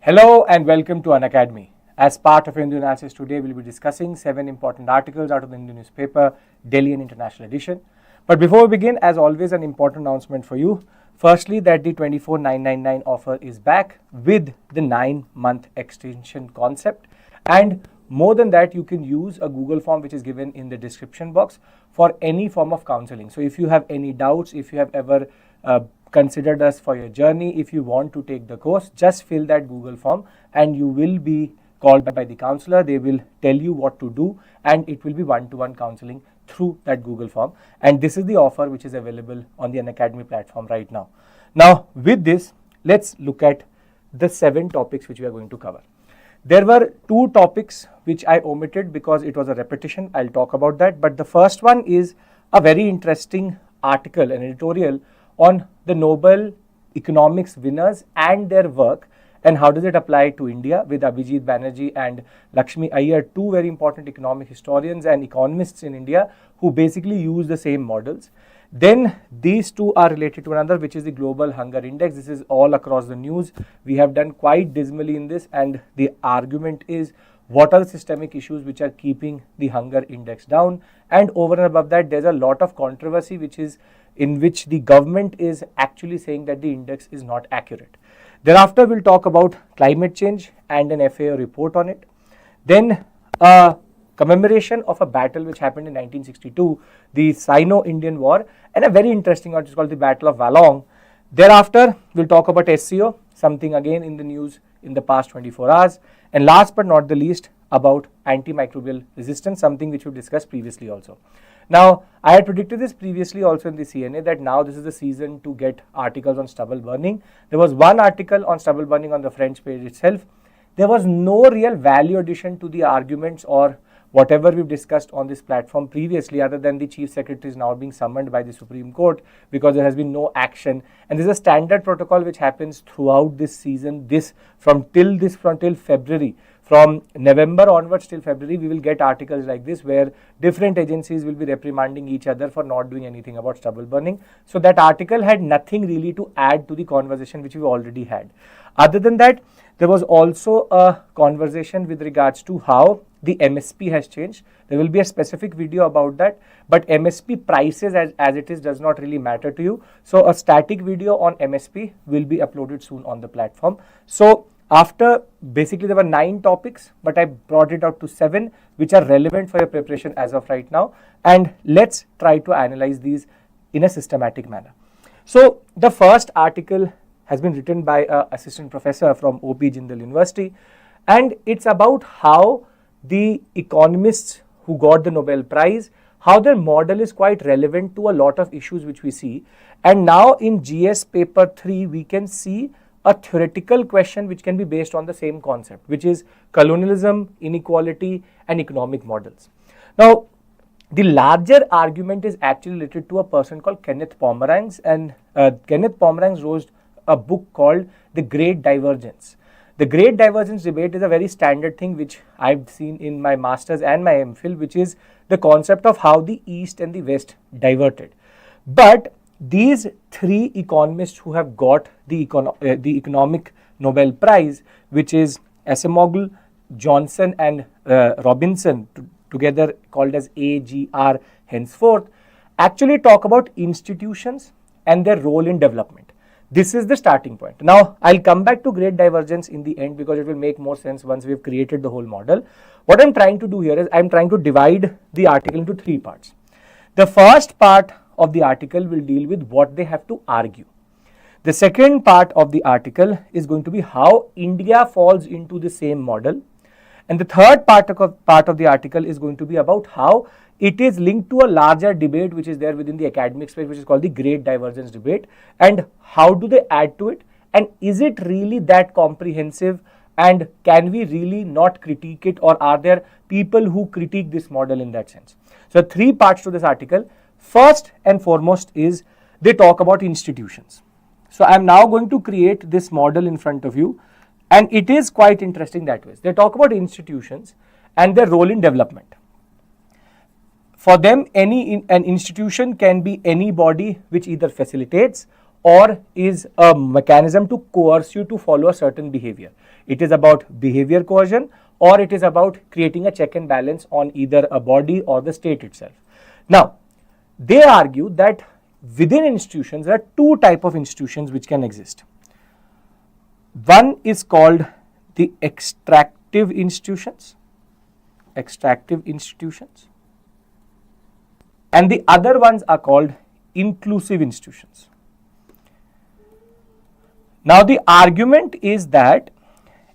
Hello and welcome to Unacademy. As part of Hindu analysis today, we'll be discussing 7 important articles out of the Hindu newspaper, Delhi and International Edition. But before we begin, as always, an important announcement for you. Firstly, that the 24,999 offer is back with the 9-month extension concept. And more than that, you can use a Google form which is given in the description box for any form of counseling. So if you have any doubts, if you have ever considered us for your journey, if you want to take the course, just fill that Google form and you will be called by the counselor. They will tell you what to do and it will be one-to-one counseling through that Google form. And this is the offer which is available on the Unacademy platform right now. Now with this, let's look at the 7 topics which we are going to cover. There were 2 topics which I omitted because it was a repetition. I'll talk about that. But the first one is a very interesting article, an editorial on the Nobel economics winners and their work and how does it apply to India, with Abhijit Banerjee and Lakshmi Iyer, 2 very important economic historians and economists in India who basically use the same models. Then these 2 are related to another, which is the Global Hunger Index. This is all across the news. We have done quite dismally in this, and the argument is what are the systemic issues which are keeping the hunger index down, and over and above that there's a lot of controversy in which the government is actually saying that the index is not accurate. Thereafter we'll talk about climate change and an FAO report on it. Then a commemoration of a battle which happened in 1962, the Sino-Indian War, and a very interesting one which is called the Battle of Walong. Thereafter we'll talk about SEO, something again in the news in the past 24 hours. And last but not the least, about antimicrobial resistance, something which we discussed previously also. Now, I had predicted this previously also in the CNA that now this is the season to get articles on stubble burning. There was one article on stubble burning on the French page itself. There was no real value addition to the arguments or whatever we've discussed on this platform previously, other than the Chief Secretary is now being summoned by the Supreme Court because there has been no action. And this is a standard protocol which happens throughout this season, from till February. From November onwards till February, we will get articles like this where different agencies will be reprimanding each other for not doing anything about stubble burning. So that article had nothing really to add to the conversation which we already had. Other than that, there was also a conversation with regards to how the MSP has changed. There will be a specific video about that, but MSP prices as it is does not really matter to you. So a static video on MSP will be uploaded soon on the platform. So after, basically there were 9 topics, but I brought it out to 7 which are relevant for your preparation as of right now, and let's try to analyze these in a systematic manner. So the first article has been written by an assistant professor from OP Jindal University, and it's about how the economists who got the Nobel Prize, how their model is quite relevant to a lot of issues which we see. And now in GS paper 3 we can see a theoretical question which can be based on the same concept, which is colonialism, inequality and economic models. Now the larger argument is actually related to a person called Kenneth Pomeranz, and Kenneth Pomeranz wrote a book called The Great Divergence. The Great Divergence debate is a very standard thing which I've seen in my Masters and my MPhil, which is the concept of how the East and the West diverted. But these 3 economists who have got the Economic Nobel Prize, which is Acemoglu, Johnson and Robinson, together called as AGR henceforth, actually talk about institutions and their role in development. This is the starting point. Now, I'll come back to Great Divergence in the end because it will make more sense once we've created the whole model. What I'm trying to do here is I'm trying to divide the article into 3 parts. The first part of the article will deal with what they have to argue. The second part of the article is going to be how India falls into the same model. And the third part of the article is going to be about how it is linked to a larger debate which is there within the academic space, which is called the Great Divergence debate, and how do they add to it, and is it really that comprehensive, and can we really not critique it, or are there people who critique this model in that sense. So 3 parts to this article. First and foremost is they talk about institutions. So I am now going to create this model in front of you, and it is quite interesting that way. They talk about institutions and their role in development. For them, an institution can be any body which either facilitates or is a mechanism to coerce you to follow a certain behavior. it is about behavior coercion, or it is about creating a check and balance on either a body or the state itself. Now, they argue that within institutions, there are two types of institutions which can exist. One is called the extractive institutions, and the other ones are called inclusive institutions. Now, the argument is that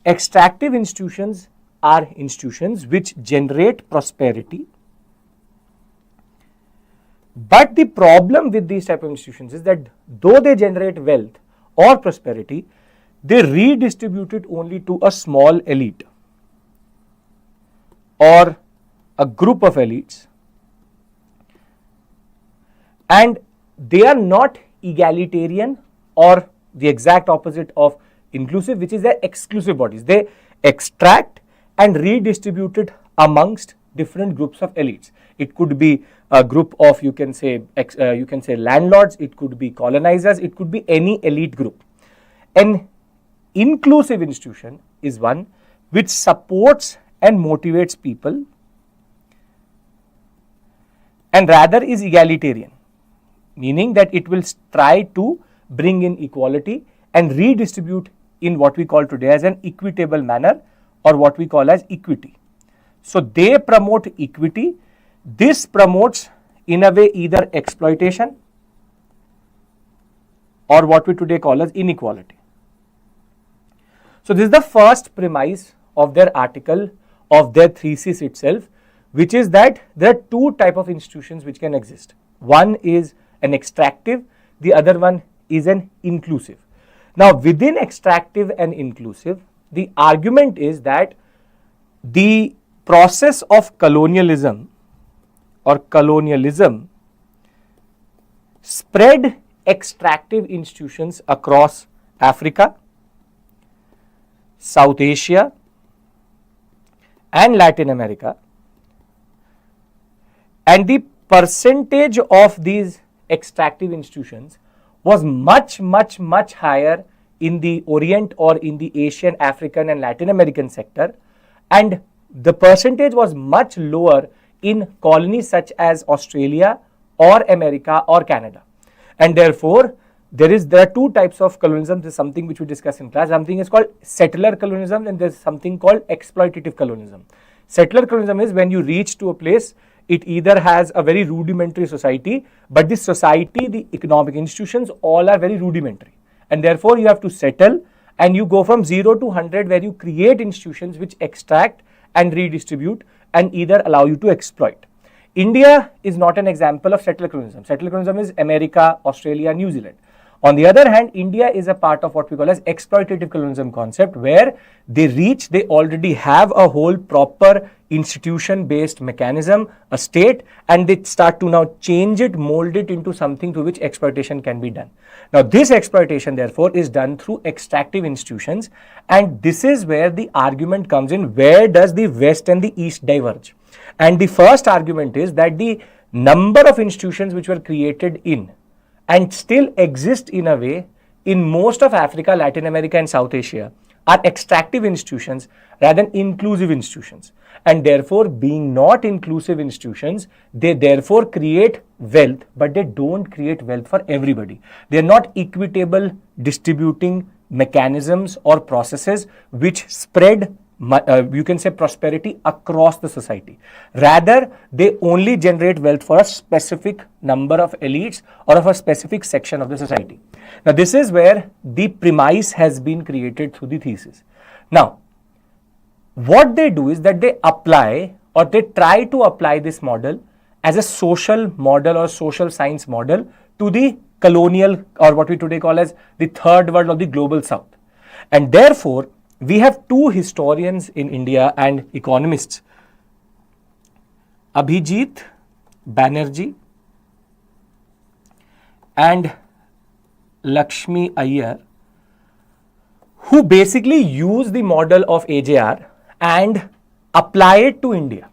extractive institutions are institutions which generate prosperity, but the problem with these type of institutions is that though they generate wealth or prosperity, they redistribute it only to a small elite or a group of elites, and they are not egalitarian or the exact opposite of inclusive, which is their exclusive bodies. They extract and redistribute it amongst different groups of elites. It could be a group of, you can say landlords, it could be colonizers, it could be any elite group. An inclusive institution is one which supports and motivates people and rather is egalitarian, meaning that it will try to bring in equality and redistribute in what we call today as an equitable manner, or what we call as equity. So they promote equity. This promotes in a way either exploitation or what we today call as inequality. So this is the first premise of their article, of their thesis itself, which is that there are two types of institutions which can exist. One is an extractive, the other one is an inclusive. Now, within extractive and inclusive, the argument is that the process of colonialism spread extractive institutions across Africa, South Asia, and Latin America, and the percentage of these extractive institutions was much higher in the Orient or in the Asian, African and Latin American sector, and the percentage was much lower in colonies such as Australia or America or Canada. And therefore, there are two types of colonialism. This is something which we discuss in class. Something is called settler colonialism and there is something called exploitative colonialism. Settler colonialism is when you reach to a place, it either has a very rudimentary society, but this society, the economic institutions, all are very rudimentary. And therefore, you have to settle and you go from 0 to 100 where you create institutions which extract and redistribute and either allow you to exploit. India is not an example of settler colonialism. Settler colonialism is America, Australia, New Zealand. On the other hand, India is a part of what we call as exploitative colonialism concept, where they already have a whole proper institution-based mechanism, a state, and they start to now change it, mold it into something through which exploitation can be done. Now, this exploitation, therefore, is done through extractive institutions, and this is where the argument comes in, where does the West and the East diverge? And the first argument is that the number of institutions which were created in and still exist in a way in most of Africa, Latin America and South Asia are extractive institutions rather than inclusive institutions. And therefore, being not inclusive institutions, they therefore create wealth, but they don't create wealth for everybody. They are not equitable distributing mechanisms or processes which spread you can say prosperity across the society. Rather, they only generate wealth for a specific number of elites or of a specific section of the society. Now, this is where the premise has been created through the thesis. Now, what they do is that they apply or they try to apply this model as a social model or social science model to the colonial or what we today call as the third world or the global south. And therefore, we have two historians in India and economists, Abhijit Banerjee and Lakshmi Iyer, who basically use the model of AJR and apply it to India.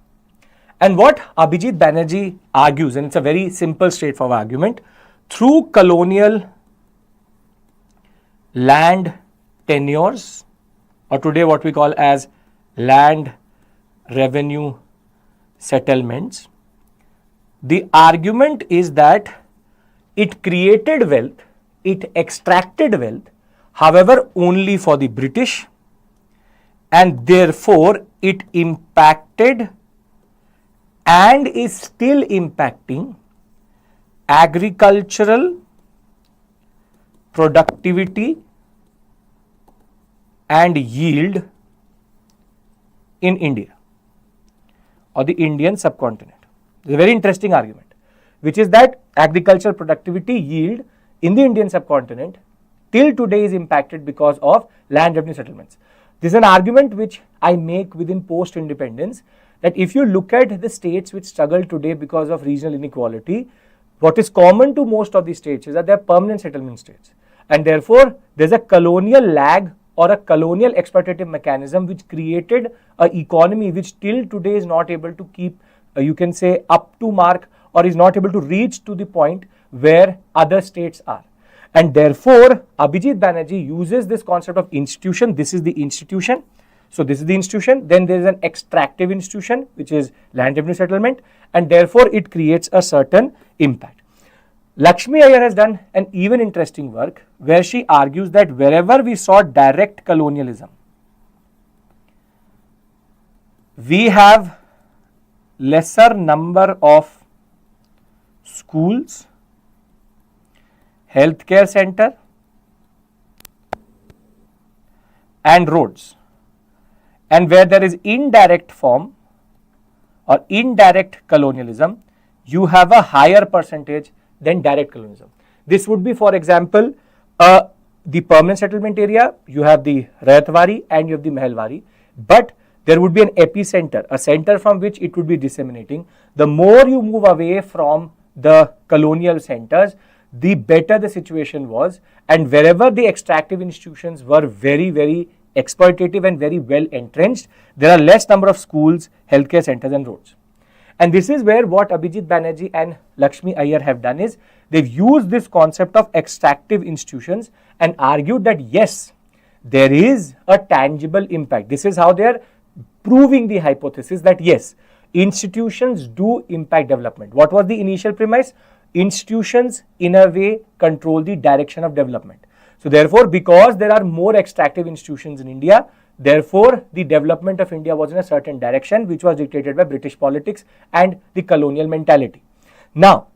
And what Abhijit Banerjee argues, and it's a very simple, straightforward argument, through colonial land tenures or today what we call as land revenue settlements. The argument is that it created wealth, it extracted wealth, however only for the British, and therefore it impacted and is still impacting agricultural productivity and yield in India or the Indian subcontinent. It's a very interesting argument, which is that agricultural productivity yield in the Indian subcontinent till today is impacted because of land revenue settlements. This is an argument which I make within post-independence, that if you look at the states which struggle today because of regional inequality, what is common to most of these states is that they are permanent settlement states, and therefore there's a colonial lag or a colonial exploitative mechanism which created an economy which till today is not able to keep, you can say, up to mark, or is not able to reach to the point where other states are. And therefore, Abhijit Banerjee uses this concept of institution. This is the institution. So this is the institution. Then there is an extractive institution, which is land revenue settlement, and therefore it creates a certain impact. Lakshmi Iyer has done an even interesting work where she argues that wherever we saw direct colonialism, we have lesser number of schools, healthcare center and roads, and where there is indirect form or indirect colonialism, you have a higher percentage than direct colonialism. This would be, for example, the permanent settlement area, you have the Rayatwari and you have the Mahalwari, but there would be an epicenter, a center from which it would be disseminating. The more you move away from the colonial centers, the better the situation was, and wherever the extractive institutions were very, very exploitative and very well entrenched, there are less number of schools, healthcare centers and roads. And this is where what Abhijit Banerjee and Lakshmi Iyer have done is, they've used this concept of extractive institutions and argued that yes, there is a tangible impact. This is how they are proving the hypothesis that yes, institutions do impact development. What was the initial premise? Institutions in a way control the direction of development. So therefore, because there are more extractive institutions in India, therefore the development of India was in a certain direction which was dictated by British politics and the colonial mentality. Now,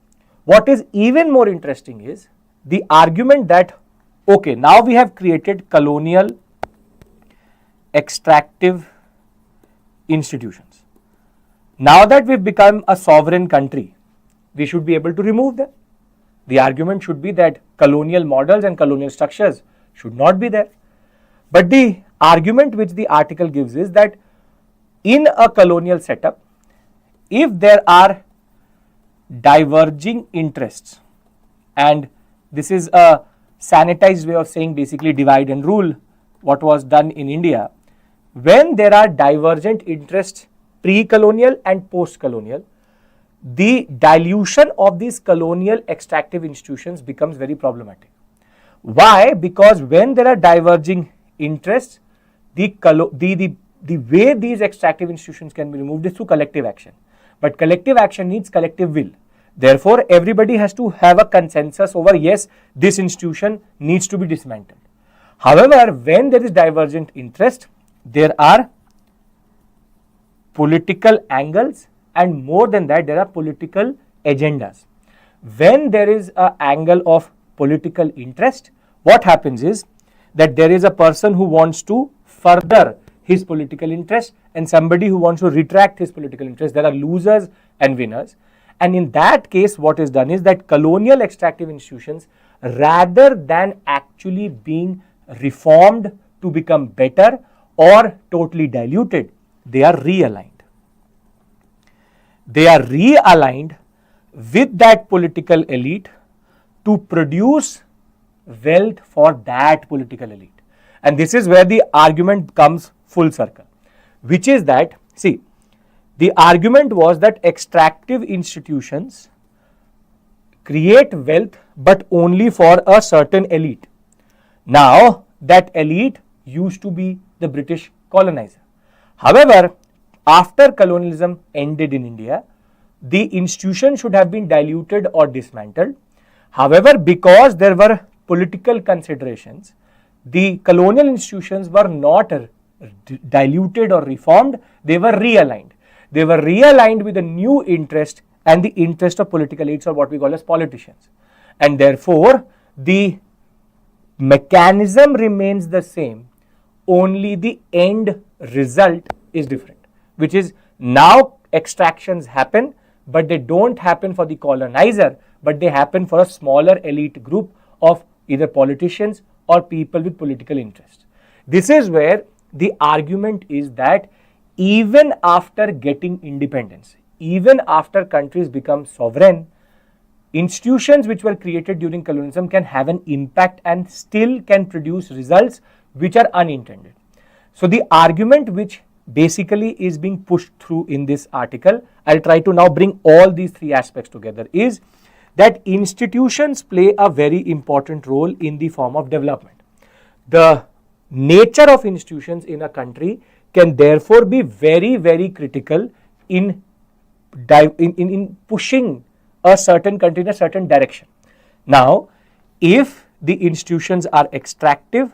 what is even more interesting is the argument that okay, now we have created colonial extractive institutions. Now that we've become a sovereign country, we should be able to remove them. The argument should be that colonial models and colonial structures should not be there. But the argument which the article gives is that in a colonial setup, if there are diverging interests, and this is a sanitized way of saying basically divide and rule, what was done in India, when there are divergent interests pre-colonial and post-colonial, the dilution of these colonial extractive institutions becomes very problematic. Why? Because when there are diverging interests, the way these extractive institutions can be removed is through collective action. But collective action needs collective will. Therefore, everybody has to have a consensus over yes, this institution needs to be dismantled. However, when there is divergent interest, there are political angles, and more than that, there are political agendas. When there is an angle of political interest, what happens is that there is a person who wants to further his political interest and somebody who wants to retract his political interest. There are losers and winners. And in that case, what is done is that colonial extractive institutions, rather than actually being reformed to become better or totally diluted, they are realigned. They are realigned with that political elite to produce wealth for that political elite. And this is where the argument comes full circle, which is that, see, the argument was that extractive institutions create wealth but only for a certain elite. Now, that elite used to be the British colonizer. However, after colonialism ended in India, the institution should have been diluted or dismantled. However, because there were political considerations, the colonial institutions were not diluted or reformed, they were realigned. They were realigned with a new interest and the interest of political elites, or what we call as politicians. And therefore, the mechanism remains the same, only the end result is different, which is now extractions happen, but they don't happen for the colonizer, but they happen for a smaller elite group of either politicians or people with political interest. This is where the argument is that even after getting independence, even after countries become sovereign, institutions which were created during colonialism can have an impact and still can produce results which are unintended. So the argument which basically is being pushed through in this article, I'll try to now bring all these three aspects together, is that institutions play a very important role in the form of development. The nature of institutions in a country can therefore be very, very critical in pushing a certain country in a certain direction. Now, if the institutions are extractive,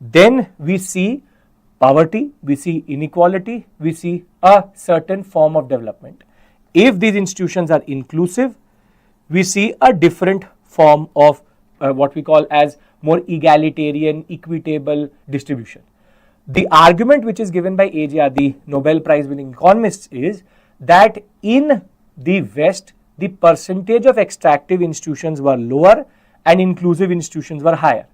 then we see poverty, we see inequality, we see a certain form of development. If these institutions are inclusive, we see a different form of what we call as more egalitarian, equitable distribution. The argument which is given by AGR, the Nobel Prize winning economists, is that in the West, the percentage of extractive institutions were lower and inclusive institutions were higher.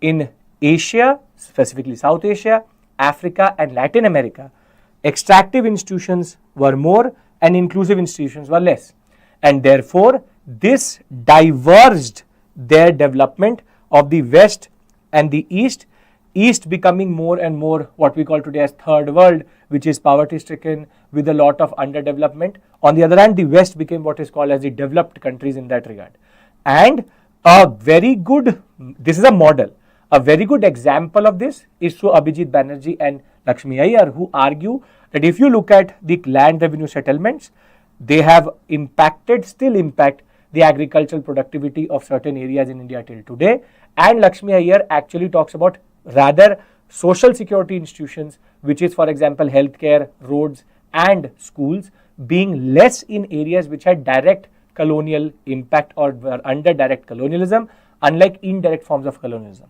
In Asia, specifically South Asia, Africa and Latin America, extractive institutions were more and inclusive institutions were less. And therefore, this diverged their development of the West and the East, East becoming more and more what we call today as third world, which is poverty stricken with a lot of underdevelopment. On the other hand, the West became what is called as the developed countries in that regard. And a very good, this is a model, a very good example of this is through Abhijit Banerjee and Lakshmi Iyer, who argue that if you look at the land revenue settlements, they have impacted, still impact the agricultural productivity of certain areas in India till today. And Lakshmi Iyer actually talks about rather social security institutions, which is, for example, healthcare, roads and schools, being less in areas which had direct colonial impact or were under direct colonialism, unlike indirect forms of colonialism.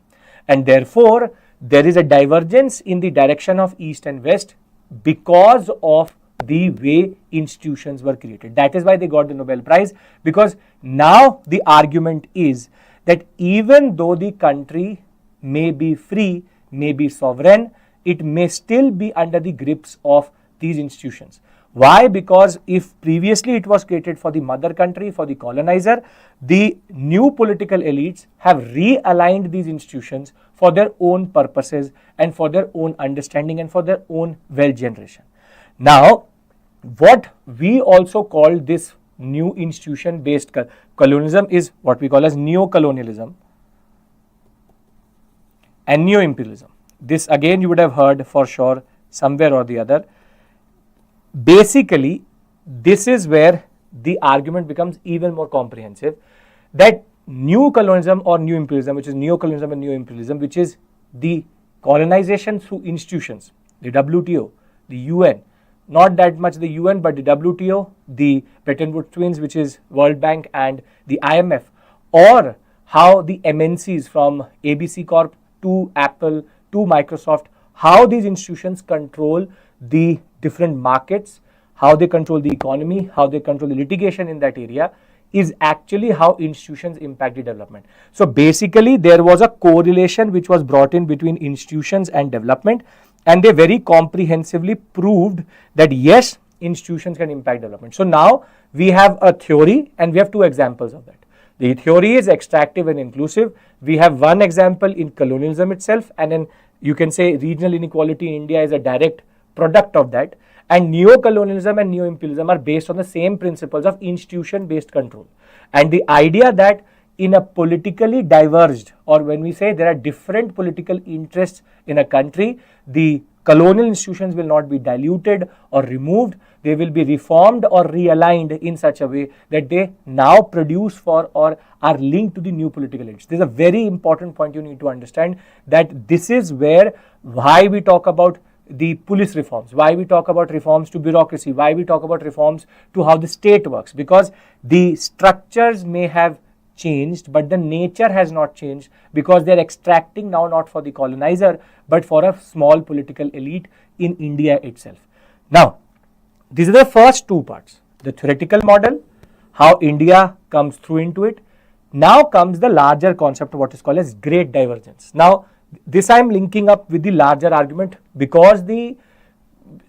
And therefore, there is a divergence in the direction of East and West because of the way institutions were created. That is why they got the Nobel Prize, because now the argument is that even though the country may be free, may be sovereign, it may still be under the grips of these institutions. Why? Because if previously it was created for the mother country, for the colonizer, the new political elites have realigned these institutions for their own purposes and for their own understanding and for their own wealth generation. Now, what we also call this new institution based colonialism is what we call as neo-colonialism and neo-imperialism. This again you would have heard for sure somewhere or the other. Basically, this is where the argument becomes even more comprehensive, that new colonialism or new imperialism, which is neo-colonialism and neo-imperialism, which is the colonization through institutions, the WTO, the UN, not that much the UN, but the WTO, the Bretton Woods twins, which is World Bank and the IMF, or how the MNCs from ABC Corp to Apple to Microsoft, how these institutions control the different markets, how they control the economy, how they control the litigation in that area, is actually how institutions impact the development. So basically, there was a correlation which was brought in between institutions and development, and they very comprehensively proved that yes, institutions can impact development. So now we have a theory and we have two examples of that. The theory is extractive and inclusive. We have one example in colonialism itself, and then you can say regional inequality in India is a direct product of that. And neo-colonialism and neo-imperialism are based on the same principles of institution-based control. And the idea that in a politically diverged, or when we say there are different political interests in a country, the colonial institutions will not be diluted or removed. They will be reformed or realigned in such a way that they now produce for or are linked to the new political interests. This is a very important point you need to understand, that this is why we talk about the police reforms, why we talk about reforms to bureaucracy, why we talk about reforms to how the state works, because the structures may have changed, but the nature has not changed, because they are extracting now not for the colonizer, but for a small political elite in India itself. Now, these are the first two parts, the theoretical model, how India comes through into it. Now comes the larger concept of what is called as great divergence. Now, this I am linking up with the larger argument, because the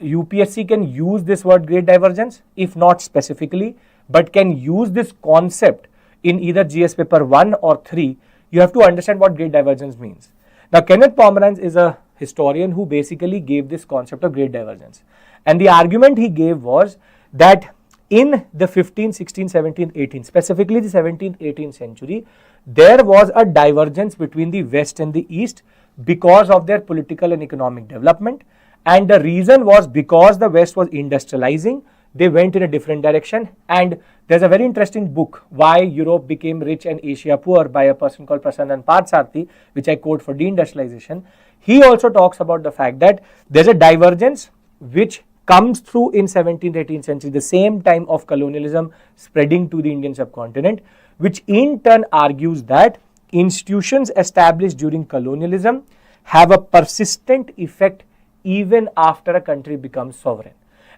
UPSC can use this word great divergence, if not specifically, but can use this concept in either GS paper 1 or 3. You have to understand what great divergence means. Now, Kenneth Pomeranz is a historian who basically gave this concept of great divergence. And the argument he gave was that in the 15th, 16th, 17th, 18th, specifically the 17th, 18th century, there was a divergence between the West and the East because of their political and economic development. And the reason was because the West was industrializing, they went in a different direction. And there's a very interesting book, Why Europe Became Rich and Asia Poor, by a person called Prasannan Parthasarathy, which I quote for deindustrialization. He also talks about the fact that there's a divergence which comes through in 17th, 18th century, the same time of colonialism spreading to the Indian subcontinent, which in turn argues that institutions established during colonialism have a persistent effect even after a country becomes sovereign.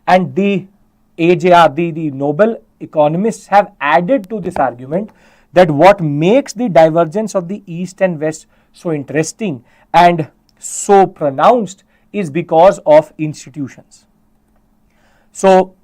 And the AJR, the Nobel economists have added to this argument that what makes the divergence of the East and West so interesting and so pronounced is because of institutions. So,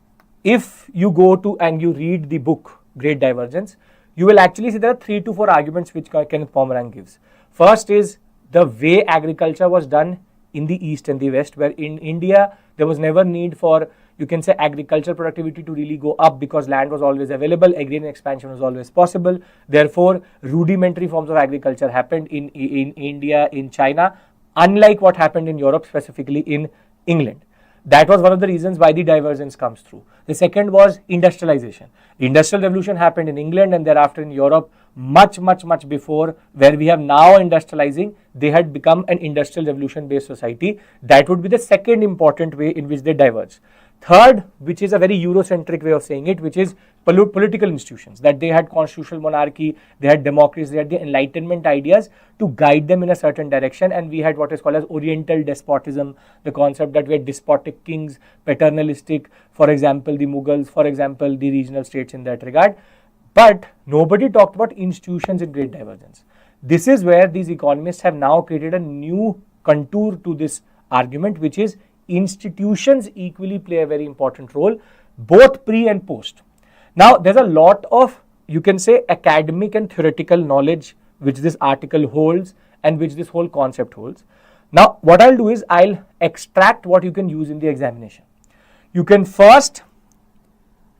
if you go to and you read the book Great Divergence, you will actually see there are 3 to 4 arguments which Kenneth Pomeranz gives. First is the way agriculture was done in the East and the West, where in India there was never need for, you can say, agricultural productivity to really go up because land was always available, agrarian expansion was always possible. Therefore, rudimentary forms of agriculture happened in India, in China, unlike what happened in Europe, specifically in England. That was one of the reasons why the divergence comes through. The second was industrialization. The Industrial Revolution happened in England and thereafter in Europe much before, where we have now industrializing. They had become an Industrial Revolution based society. That would be the second important way in which they diverge. Third, which is a very Eurocentric way of saying it, which is political institutions, that they had constitutional monarchy, they had democracy, they had the Enlightenment ideas to guide them in a certain direction, and we had what is called as Oriental despotism, the concept that we had despotic kings, paternalistic, for example, the Mughals, for example, the regional states in that regard. But nobody talked about institutions in great divergence. This is where these economists have now created a new contour to this argument, which is institutions equally play a very important role, both pre and post. Now, there's a lot of, you can say, academic and theoretical knowledge which this article holds and which this whole concept holds. Now, what I'll do is I'll extract what you can use in the examination. You can first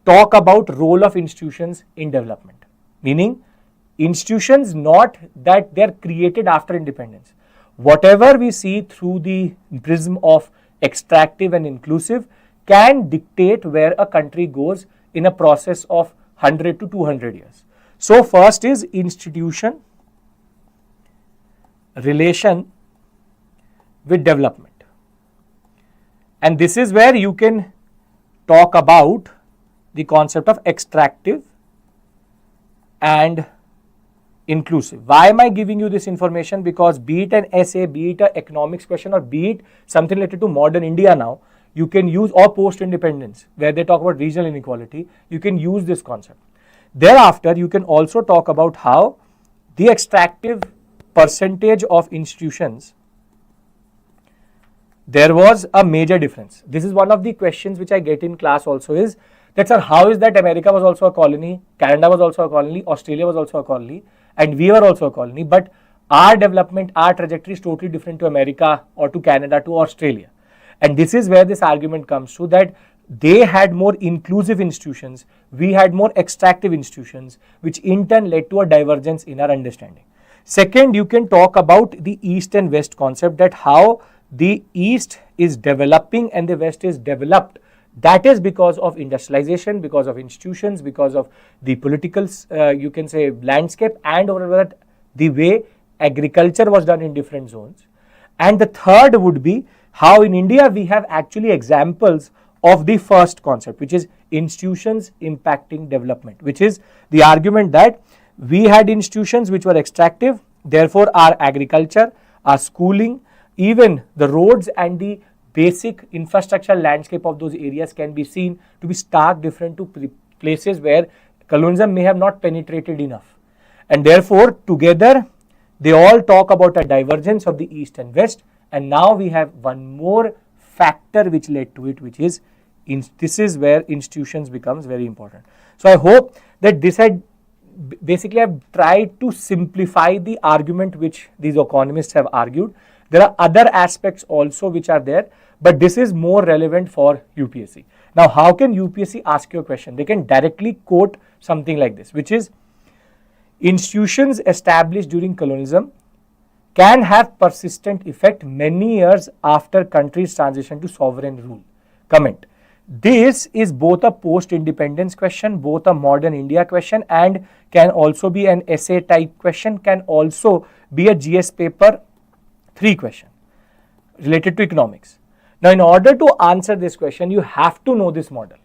talk about role of institutions in development, meaning institutions not that they're created after independence. Whatever we see through the prism of extractive and inclusive can dictate where a country goes in a process of 100 to 200 years. So, first is institution relation with development, and this is where you can talk about the concept of extractive and inclusive. Why am I giving you this information? Because be it an essay, be it an economics question, or be it something related to modern India now, you can use, or post-independence, where they talk about regional inequality, you can use this concept. Thereafter, you can also talk about how the extractive percentage of institutions, there was a major difference. This is one of the questions which I get in class also, is that, sir, how is that America was also a colony, Canada was also a colony, Australia was also a colony, and we were also a colony, but our development, our trajectory is totally different to America or to Canada, to Australia. And this is where this argument comes to, that they had more inclusive institutions, we had more extractive institutions, which in turn led to a divergence in our understanding. Second, you can talk about the East and West concept, that how the East is developing and the West is developed. That is because of industrialization, because of institutions, because of the political, you can say, landscape, and over the way agriculture was done in different zones. And the third would be how in India we have actually examples of the first concept, which is institutions impacting development, which is the argument that we had institutions which were extractive, therefore our agriculture, our schooling, even the roads and the basic infrastructure landscape of those areas can be seen to be stark different to places where colonialism may have not penetrated enough. And therefore, together, they all talk about a divergence of the East and West. And now we have one more factor which led to it, which is this is where institutions becomes very important. So I hope that this had basically I've tried to simplify the argument which these economists have argued. There are other aspects also which are there, but this is more relevant for UPSC. Now, how can UPSC ask you a question? They can directly quote something like this, which is institutions established during colonialism can have persistent effect many years after countries transition to sovereign rule. Comment. This is both a post-independence question, both a modern India question, and can also be an essay type question, can also be a GS paper 3 question related to economics. Now, in order to answer this question, you have to know this model,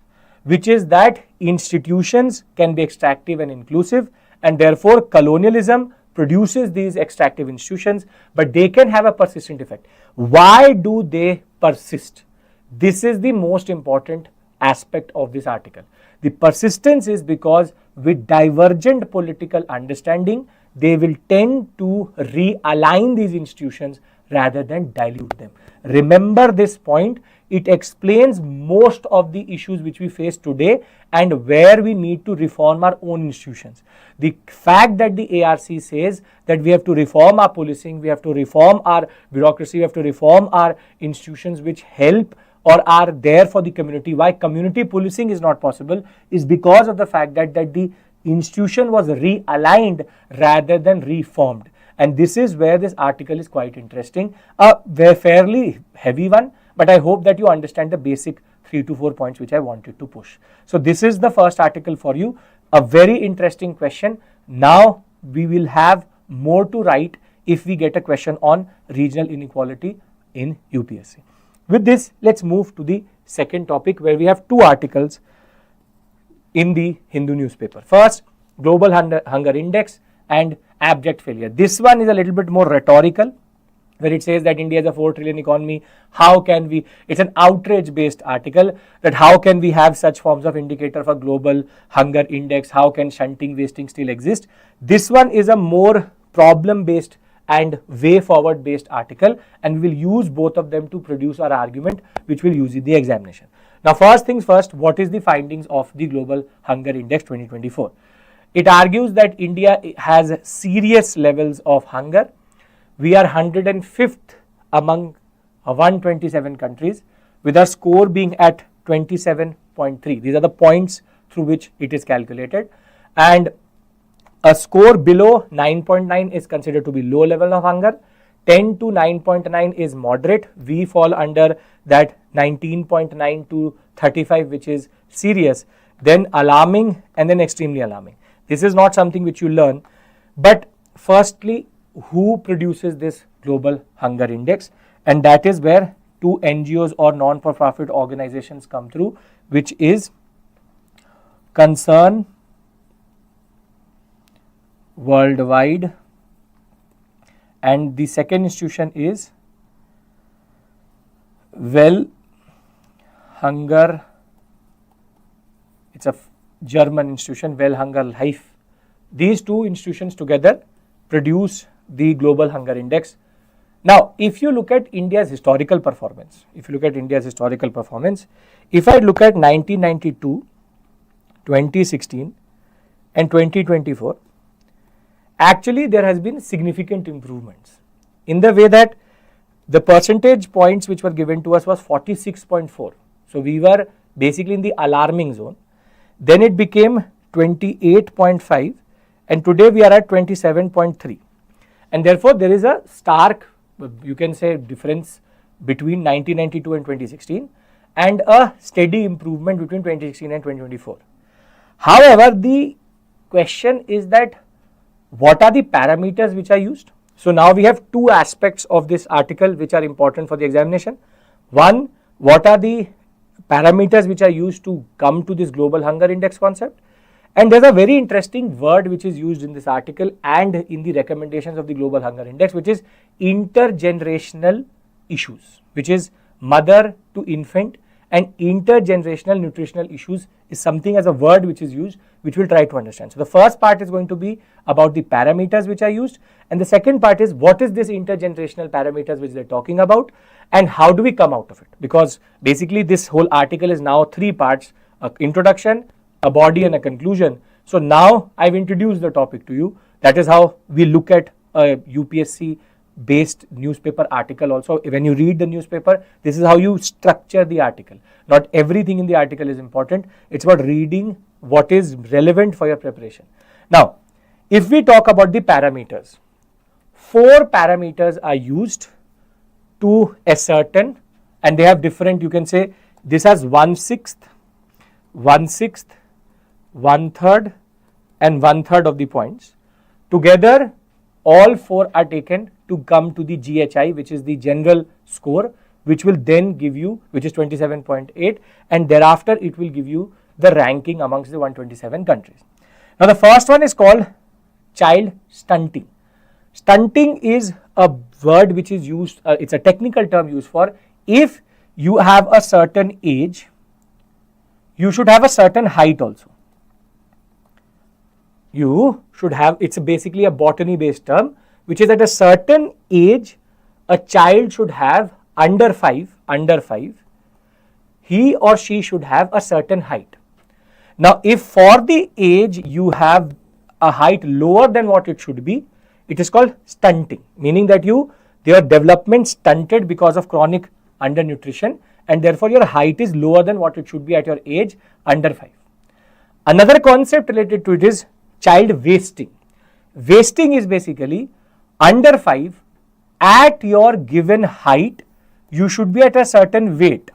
which is that institutions can be extractive and inclusive, and therefore colonialism produces these extractive institutions, but they can have a persistent effect. Why do they persist? This is the most important aspect of this article. The persistence is because with divergent political understanding, they will tend to realign these institutions rather than dilute them. Remember this point. It explains most of the issues which we face today and where we need to reform our own institutions. The fact that the ARC says that we have to reform our policing, we have to reform our bureaucracy, we have to reform our institutions which help or are there for the community. Why community policing is not possible is because of the fact that the institution was realigned rather than reformed. And this is where this article is quite interesting, a fairly heavy one, but I hope that you understand the basic 3 to 4 points which I wanted to push. So this is the first article for you, a very interesting question. Now we will have more to write if we get a question on regional inequality in UPSC. With this, let's move to the second topic where we have 2 articles in the Hindu newspaper. First, Global Hunger Index and Abject failure. This one is a little bit more rhetorical, where it says that India is a 4 trillion economy. How can we, it's an outrage based article, that how can we have such forms of indicator for global hunger index? How can shunting, wasting still exist? This one is a more problem based and way forward based article, and we will use both of them to produce our argument which will use in the examination. Now, first things first, what is the findings of the Global Hunger Index 2024? It argues that India has serious levels of hunger. We are 105th among 127 countries, with our score being at 27.3. These are the points through which it is calculated, and a score below 9.9 is considered to be low level of hunger. 10 to 9.9 is moderate. We fall under that 19.9 to 35, which is serious, then alarming, and then extremely alarming. This is not something which you learn, but firstly, who produces this Global Hunger Index? And that is where 2 NGOs or non-for-profit organizations come through, which is Concern Worldwide, and the second institution is Well Hunger, it's a German institution, Well Hunger Life. These 2 institutions together produce the Global Hunger Index. Now, if you look at India's historical performance, if I look at 1992, 2016 and 2024, actually there has been significant improvements in the way that the percentage points which were given to us was 46.4. So we were basically in the alarming zone. Then it became 28.5 and today we are at 27.3. And therefore, there is a stark, you can say, difference between 1992 and 2016 and a steady improvement between 2016 and 2024. However, the question is that what are the parameters which are used? So now we have two aspects of this article which are important for the examination. One, what are the parameters which are used to come to this global hunger index concept? And there's a very interesting word which is used in this article and in the recommendations of the global hunger index, which is intergenerational issues, which is mother to infant, and intergenerational nutritional issues is something as a word which is used, which we'll try to understand. So the first part is going to be about the parameters which are used, and the second part is what is this intergenerational parameters which they're talking about and how do we come out of it, because basically this whole article is now three parts: an introduction, a body and a conclusion. So now I've introduced the topic to you. That is how we look at a UPSC based newspaper article also. When you read the newspaper, this is how you structure the article. Not everything in the article is important. It's about reading what is relevant for your preparation. Now, if we talk about the parameters, 4 parameters are used to ascertain, and they have different, you can say this has 1/6, 1/6, 1/3 and 1/3 of the points. Together, all 4 are taken to come to the GHI, which is the general score, which will then give you, which is 27.8, and thereafter it will give you the ranking amongst the 127 countries. Now the first one is called child stunting. Stunting is a word which is used, it's a technical term used for if you have a certain age, you should have a certain height also. You should have, it's basically a botany based term, which is at a certain age, a child should have under 5, he or she should have a certain height. Now, if for the age you have a height lower than what it should be, it is called stunting, meaning that their development stunted because of chronic undernutrition, and therefore your height is lower than what it should be at your age under 5. Another concept related to it is child wasting. Wasting is basically under 5, at your given height, you should be at a certain weight.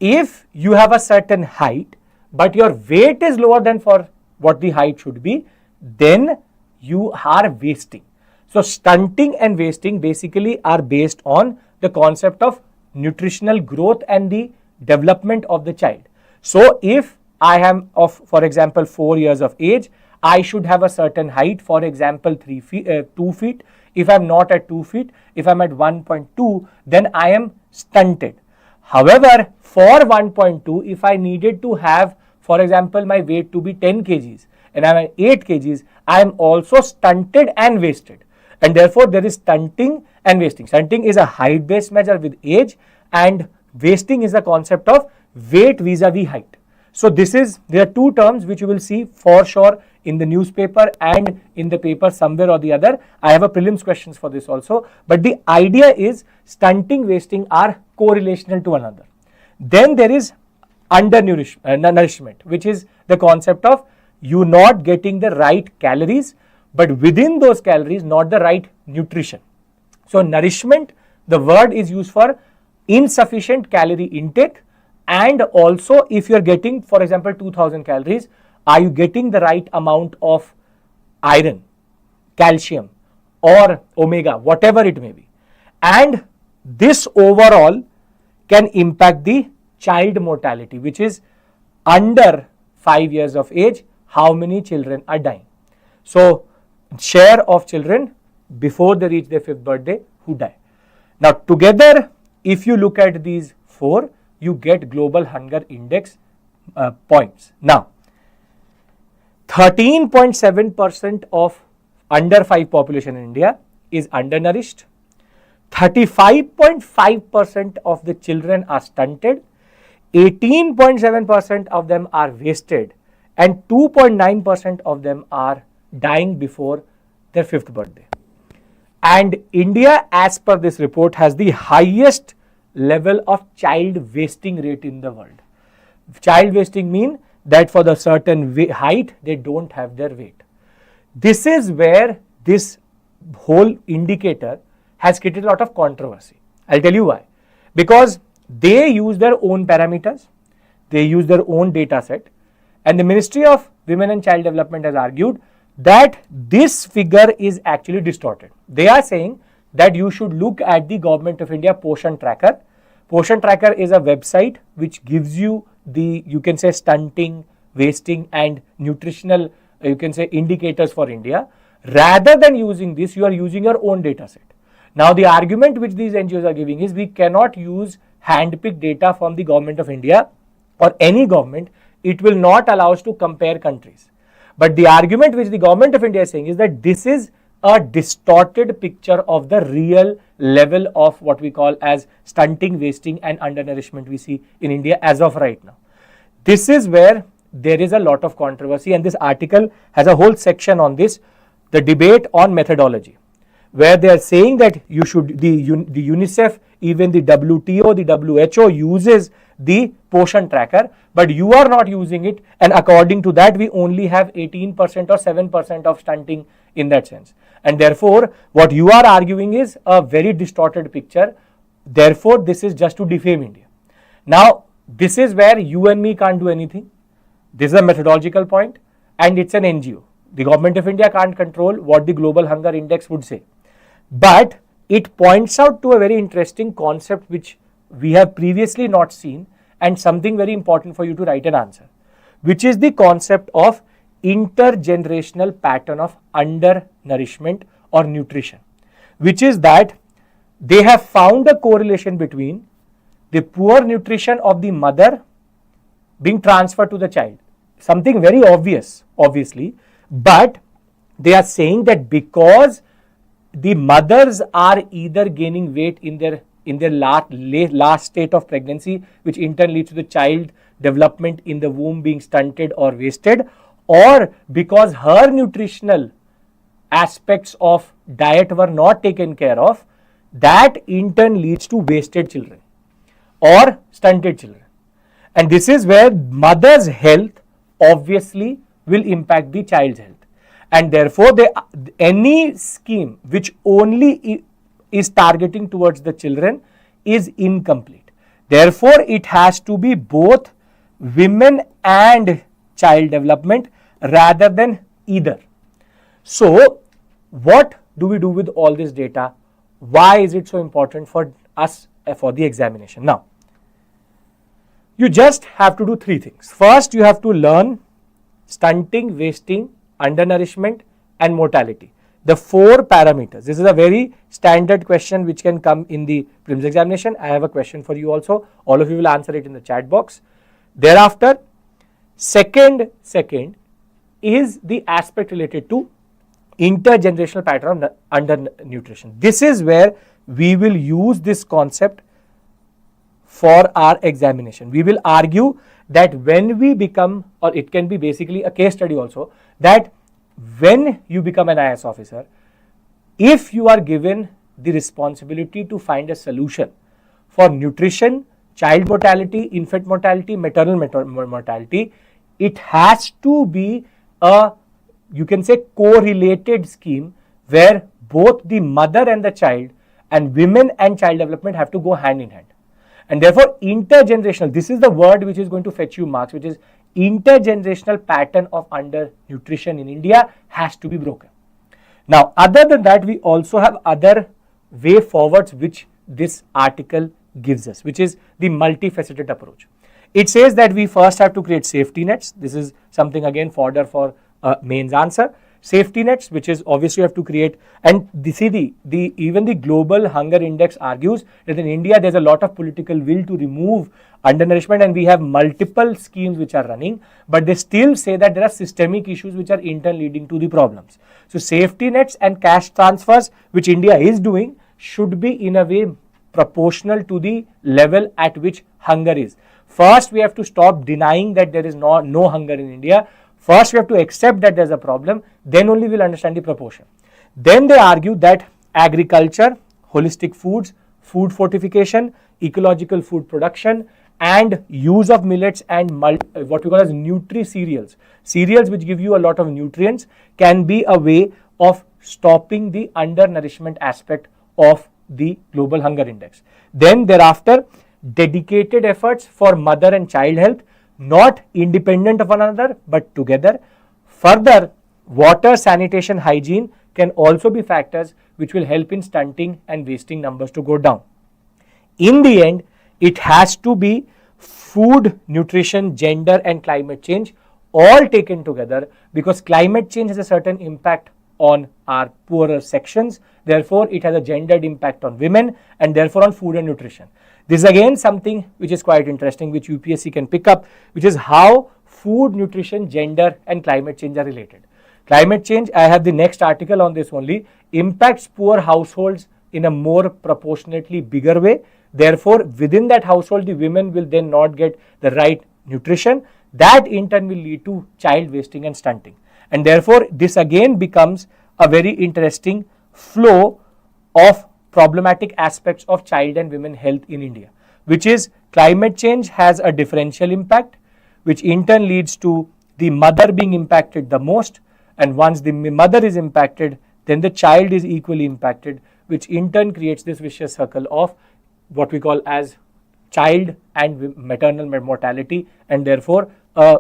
If you have a certain height, but your weight is lower than for what the height should be, then you are wasting. So stunting and wasting basically are based on the concept of nutritional growth and the development of the child. So if I am of, for example, 4 years of age, I should have a certain height, for example, 2 feet. If I am not at 2 feet, if I am at 1.2, then I am stunted. However, for 1.2, if I needed to have, for example, my weight to be 10 kgs and I am at 8 kgs, I am also stunted and wasted. And therefore, there is stunting and wasting. Stunting is a height based measure with age, and wasting is the concept of weight vis-a-vis height. So there are 2 terms which you will see for sure in the newspaper and in the paper somewhere or the other. I have a prelims questions for this also, but the idea is stunting, wasting are correlational to one another. Then there is undernourishment, which is the concept of you not getting the right calories, but within those calories not the right nutrition. So nourishment, the word is used for insufficient calorie intake, and also if you are getting, for example, 2000 calories, are you getting the right amount of iron, calcium or omega, whatever it may be. And this overall can impact the child mortality, which is under 5 years of age, how many children are dying. So share of children before they reach their 5th birthday who die. Now together, if you look at these 4, you get global hunger index points. Now 13.7% of under 5 population in India is undernourished, 35.5% of the children are stunted, 18.7% of them are wasted, and 2.9% of them are dying before their 5th birthday. And India, as per this report, has the highest level of child wasting rate in the world. Child wasting mean that for the certain height, they don't have their weight. This is where this whole indicator has created a lot of controversy. I'll tell you why. Because they use their own parameters, they use their own data set, and the Ministry of Women and Child Development has argued that this figure is actually distorted. They are saying that you should look at the Government of India Poshan Tracker. Poshan Tracker is a website which gives you the, you can say, stunting, wasting and nutritional, you can say, indicators for India. Rather than using this, you are using your own data set. Now, the argument which these NGOs are giving is we cannot use hand-picked data from the Government of India or any government. It will not allow us to compare countries. But the argument which the Government of India is saying is that this is a distorted picture of the real level of what we call as stunting, wasting and undernourishment we see in India as of right now. This is where there is a lot of controversy, and this article has a whole section on this, the debate on methodology, where they are saying that you should, the UNICEF, even the WTO, the WHO uses the Poshan Tracker, but you are not using it, and according to that we only have 18% or 7% of stunting in that sense. And therefore, what you are arguing is a very distorted picture. Therefore, this is just to defame India. Now, this is where you and me can't do anything. This is a methodological point, and it's an NGO. The Government of India can't control what the Global Hunger Index would say. But it points out to a very interesting concept which we have previously not seen, and something very important for you to write an answer, which is the concept of intergenerational pattern of undernourishment or nutrition, which is that they have found a correlation between the poor nutrition of the mother being transferred to the child. Something very obvious, obviously, but they are saying that because the mothers are either gaining weight in their last state of pregnancy, which in turn leads to the child development in the womb being stunted or wasted, or because her nutritional aspects of diet were not taken care of, that in turn leads to wasted children or stunted children. And this is where mother's health obviously will impact the child's health. And therefore, any scheme which only is targeting towards the children is incomplete. Therefore, it has to be both women and child development rather than either. So, what do we do with all this data? Why is it so important for us for the examination? Now, you just have to do three things. First, you have to learn stunting, wasting, undernourishment and mortality. The four parameters. This is a very standard question which can come in the prelims examination. I have a question for you also. All of you will answer it in the chat box. Thereafter, second is the aspect related to intergenerational pattern of undernutrition. This is where we will use this concept for our examination. We will argue that when we become, or it can be basically a case study also, that when you become an IAS officer, if you are given the responsibility to find a solution for nutrition, child mortality, infant mortality, maternal mortality, it has to be a, you can say, correlated scheme where both the mother and the child and women and child development have to go hand in hand. And therefore, intergenerational, this is the word which is going to fetch you marks, which is intergenerational pattern of undernutrition in India has to be broken. Now, other than that, we also have other way forwards which this article gives us, which is the multifaceted approach. It says that we first have to create safety nets. This is something again fodder for mains answer. Safety nets, which is obviously you have to create, and even the global hunger index argues that in India there's a lot of political will to remove undernourishment, and we have multiple schemes which are running, but they still say that there are systemic issues which are in turn leading to the problems. So safety nets and cash transfers, which India is doing, should be in a way proportional to the level at which hunger is. First, we have to stop denying that there is no hunger in India. First, we have to accept that there's a problem, then only we'll understand the proportion. Then they argue that agriculture, holistic foods, food fortification, ecological food production, and use of millets and what we call as nutri-cereals, cereals which give you a lot of nutrients, can be a way of stopping the undernourishment aspect of the global hunger index. Then thereafter, dedicated efforts for mother and child health, not independent of one another but together. Further, water, sanitation, hygiene can also be factors which will help in stunting and wasting numbers to go down. In the end, it has to be food, nutrition, gender and climate change all taken together, because climate change has a certain impact on our poorer sections. Therefore, it has a gendered impact on women and therefore on food and nutrition. This is again something which is quite interesting, which UPSC can pick up, which is how food, nutrition, gender and climate change are related. Climate change, I have the next article on this only, impacts poor households in a more proportionately bigger way. Therefore, within that household, the women will then not get the right nutrition. That in turn will lead to child wasting and stunting. And therefore, this again becomes a very interesting flow of problematic aspects of child and women health in India, which is climate change has a differential impact, which in turn leads to the mother being impacted the most. And once the mother is impacted, then the child is equally impacted, which in turn creates this vicious circle of what we call as child and maternal mortality. And therefore,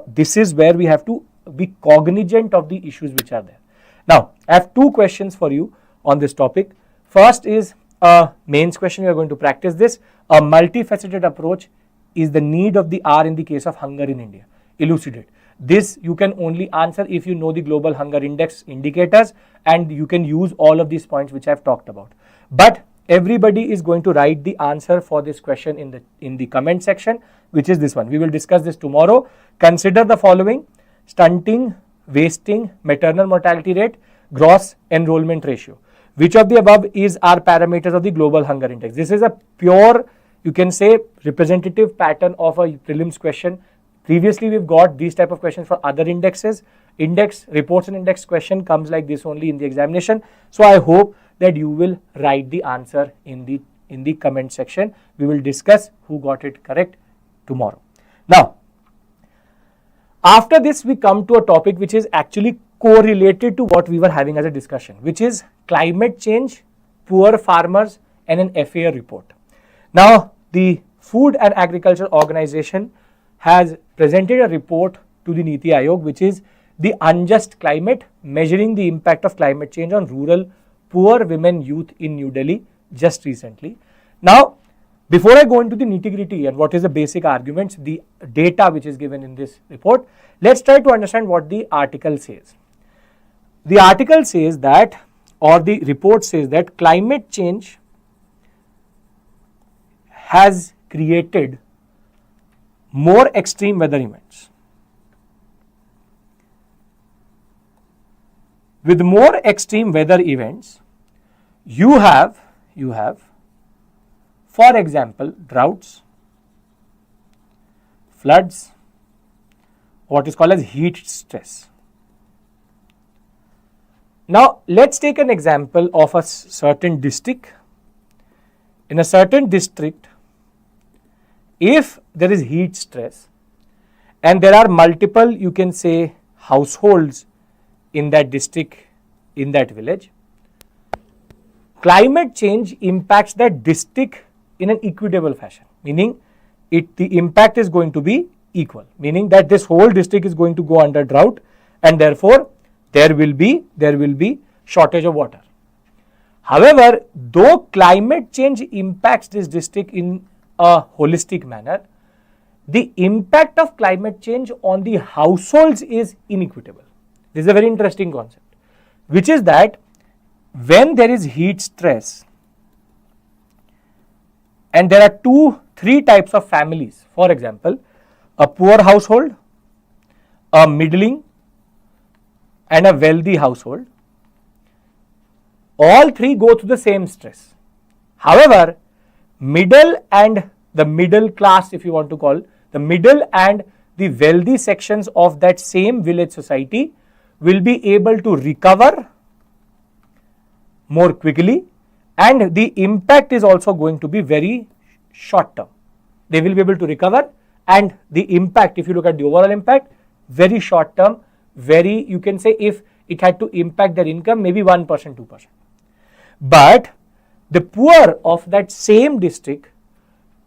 this is where we have to be cognizant of the issues which are there. Now, I have two questions for you on this topic. First is a mains question. We are going to practice this. A multifaceted approach is the need of the hour in the case of hunger in India. Elucidate. This you can only answer if you know the global hunger index indicators, and you can use all of these points which I have talked about. But everybody is going to write the answer for this question in the comment section, which is this one. We will discuss this tomorrow. Consider the following: stunting, wasting, maternal mortality rate, gross enrollment ratio. Which of the above is our parameters of the global hunger index? This is a pure, you can say, representative pattern of a prelims question. Previously, we've got these type of questions for other indexes. Index, reports and index question comes like this only in the examination. So I hope that you will write the answer in the comment section. We will discuss who got it correct tomorrow. Now, after this, we come to a topic which is actually correlated to what we were having as a discussion, which is climate change, poor farmers and an FAO report. Now, the Food and Agriculture Organization has presented a report to the Niti Aayog, which is the unjust climate, measuring the impact of climate change on rural, poor women, youth in New Delhi just recently. Now, before I go into the nitty-gritty and what is the basic arguments, the data which is given in this report, let's try to understand what the article says. The article says that, or the report says that, climate change has created more extreme weather events. With more extreme weather events, you have, for example, droughts, floods, what is called as heat stress. Now, let's take an example of a certain district. In a certain district, if there is heat stress and there are multiple, you can say, households in that district, in that village, climate change impacts that district in an equitable fashion, meaning the impact is going to be equal, meaning that this whole district is going to go under drought and therefore there will be shortage of water. However, though climate change impacts this district in a holistic manner, the impact of climate change on the households is inequitable. This is a very interesting concept, which is that when there is heat stress and there are three types of families, for example, a poor household, a middling and a wealthy household, all three go through the same stress. However, middle and the middle class, if you want to call, the middle and the wealthy sections of that same village society will be able to recover more quickly, and the impact is also going to be very short term. they will be able to recover, and the impact, if you look at the overall impact, very short term, very, you can say, if it had to impact their income, maybe 1%, 2%. But the poor of that same district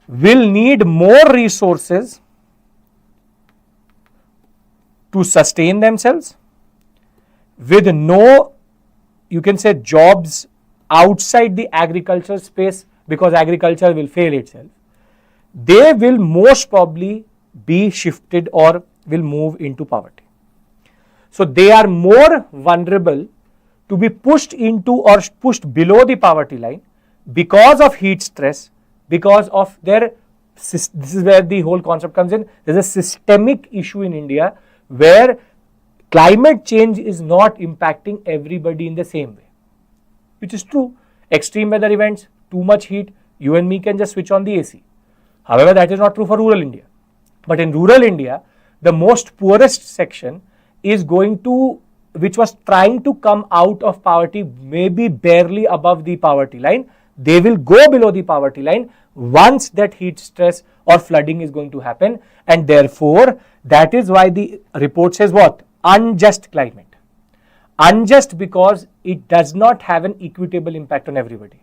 will need more resources to sustain themselves with no, you can say, jobs outside the agriculture space, because agriculture will fail itself. They will most probably be shifted or will move into poverty. So they are more vulnerable to be pushed into or pushed below the poverty line because of heat stress, because of their, this is where the whole concept comes in. There is a systemic issue in India where climate change is not impacting everybody in the same way, which is true. Extreme weather events, too much heat, you and me can just switch on the AC. However, that is not true for rural India. But in rural India, the most poorest section is going to, which was trying to come out of poverty, maybe barely above the poverty line, they will go below the poverty line once that heat stress or flooding is going to happen. And therefore, that is why the report says what? Unjust climate. Unjust because it does not have an equitable impact on everybody.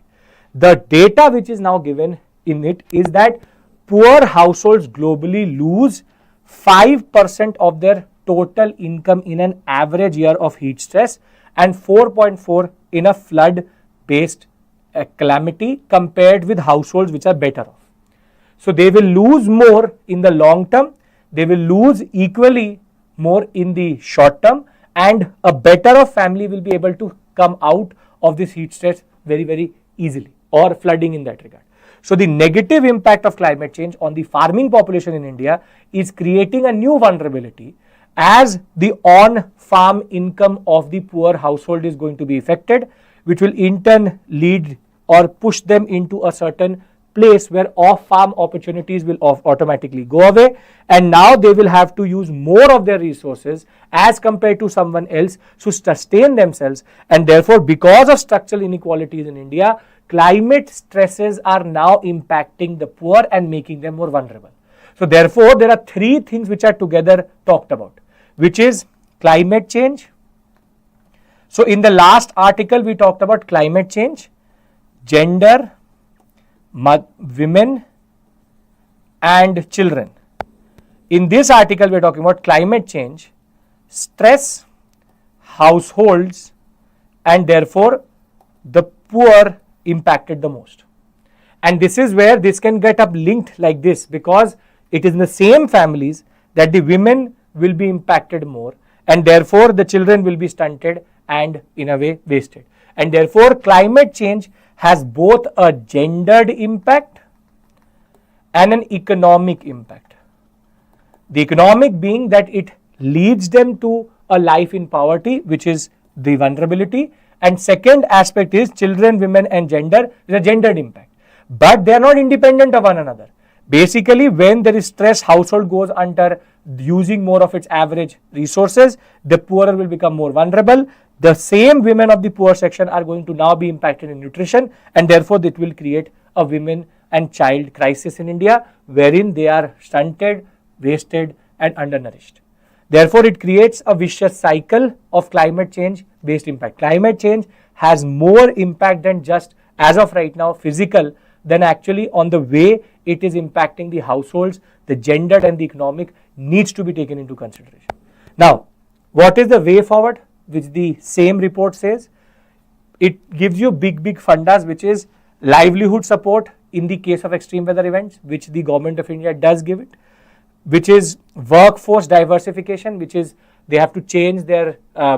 The data which is now given in it is that poor households globally lose 5% of their total income in an average year of heat stress and 4.4 in a flood based calamity compared with households which are better off. So they will lose more in the long term, they will lose equally more in the short term, and a better off family will be able to come out of this heat stress very, very easily, or flooding in that regard. So the negative impact of climate change on the farming population in India is creating a new vulnerability, as the on-farm income of the poor household is going to be affected, which will in turn lead or push them into a certain place where off-farm opportunities will automatically go away, and now they will have to use more of their resources as compared to someone else to sustain themselves. And therefore, because of structural inequalities in India, climate stresses are now impacting the poor and making them more vulnerable. So therefore, there are three things which are together talked about, which is climate change. So in the last article, we talked about climate change, gender, women and children. In this article, we are talking about climate change, stress, households, and therefore the poor impacted the most. And this is where this can get up linked like this, because it is in the same families that the women will be impacted more, and therefore the children will be stunted and in a way wasted. And therefore climate change has both a gendered impact and an economic impact. The economic being that it leads them to a life in poverty, which is the vulnerability, and second aspect is children, women and gender is a gendered impact. But they are not independent of one another. Basically, when there is stress, household goes under using more of its average resources, the poorer will become more vulnerable. The same women of the poor section are going to now be impacted in nutrition, and therefore it will create a women and child crisis in India, wherein they are stunted, wasted and undernourished. Therefore, it creates a vicious cycle of climate change based impact. Climate change has more impact than just, as of right now, physical, than actually on the way it is impacting the households. The gendered and the economic needs to be taken into consideration. Now, what is the way forward, which the same report says? It gives you big fundas, which is livelihood support in the case of extreme weather events, which the government of India does give it, which is workforce diversification, which is they have to change their,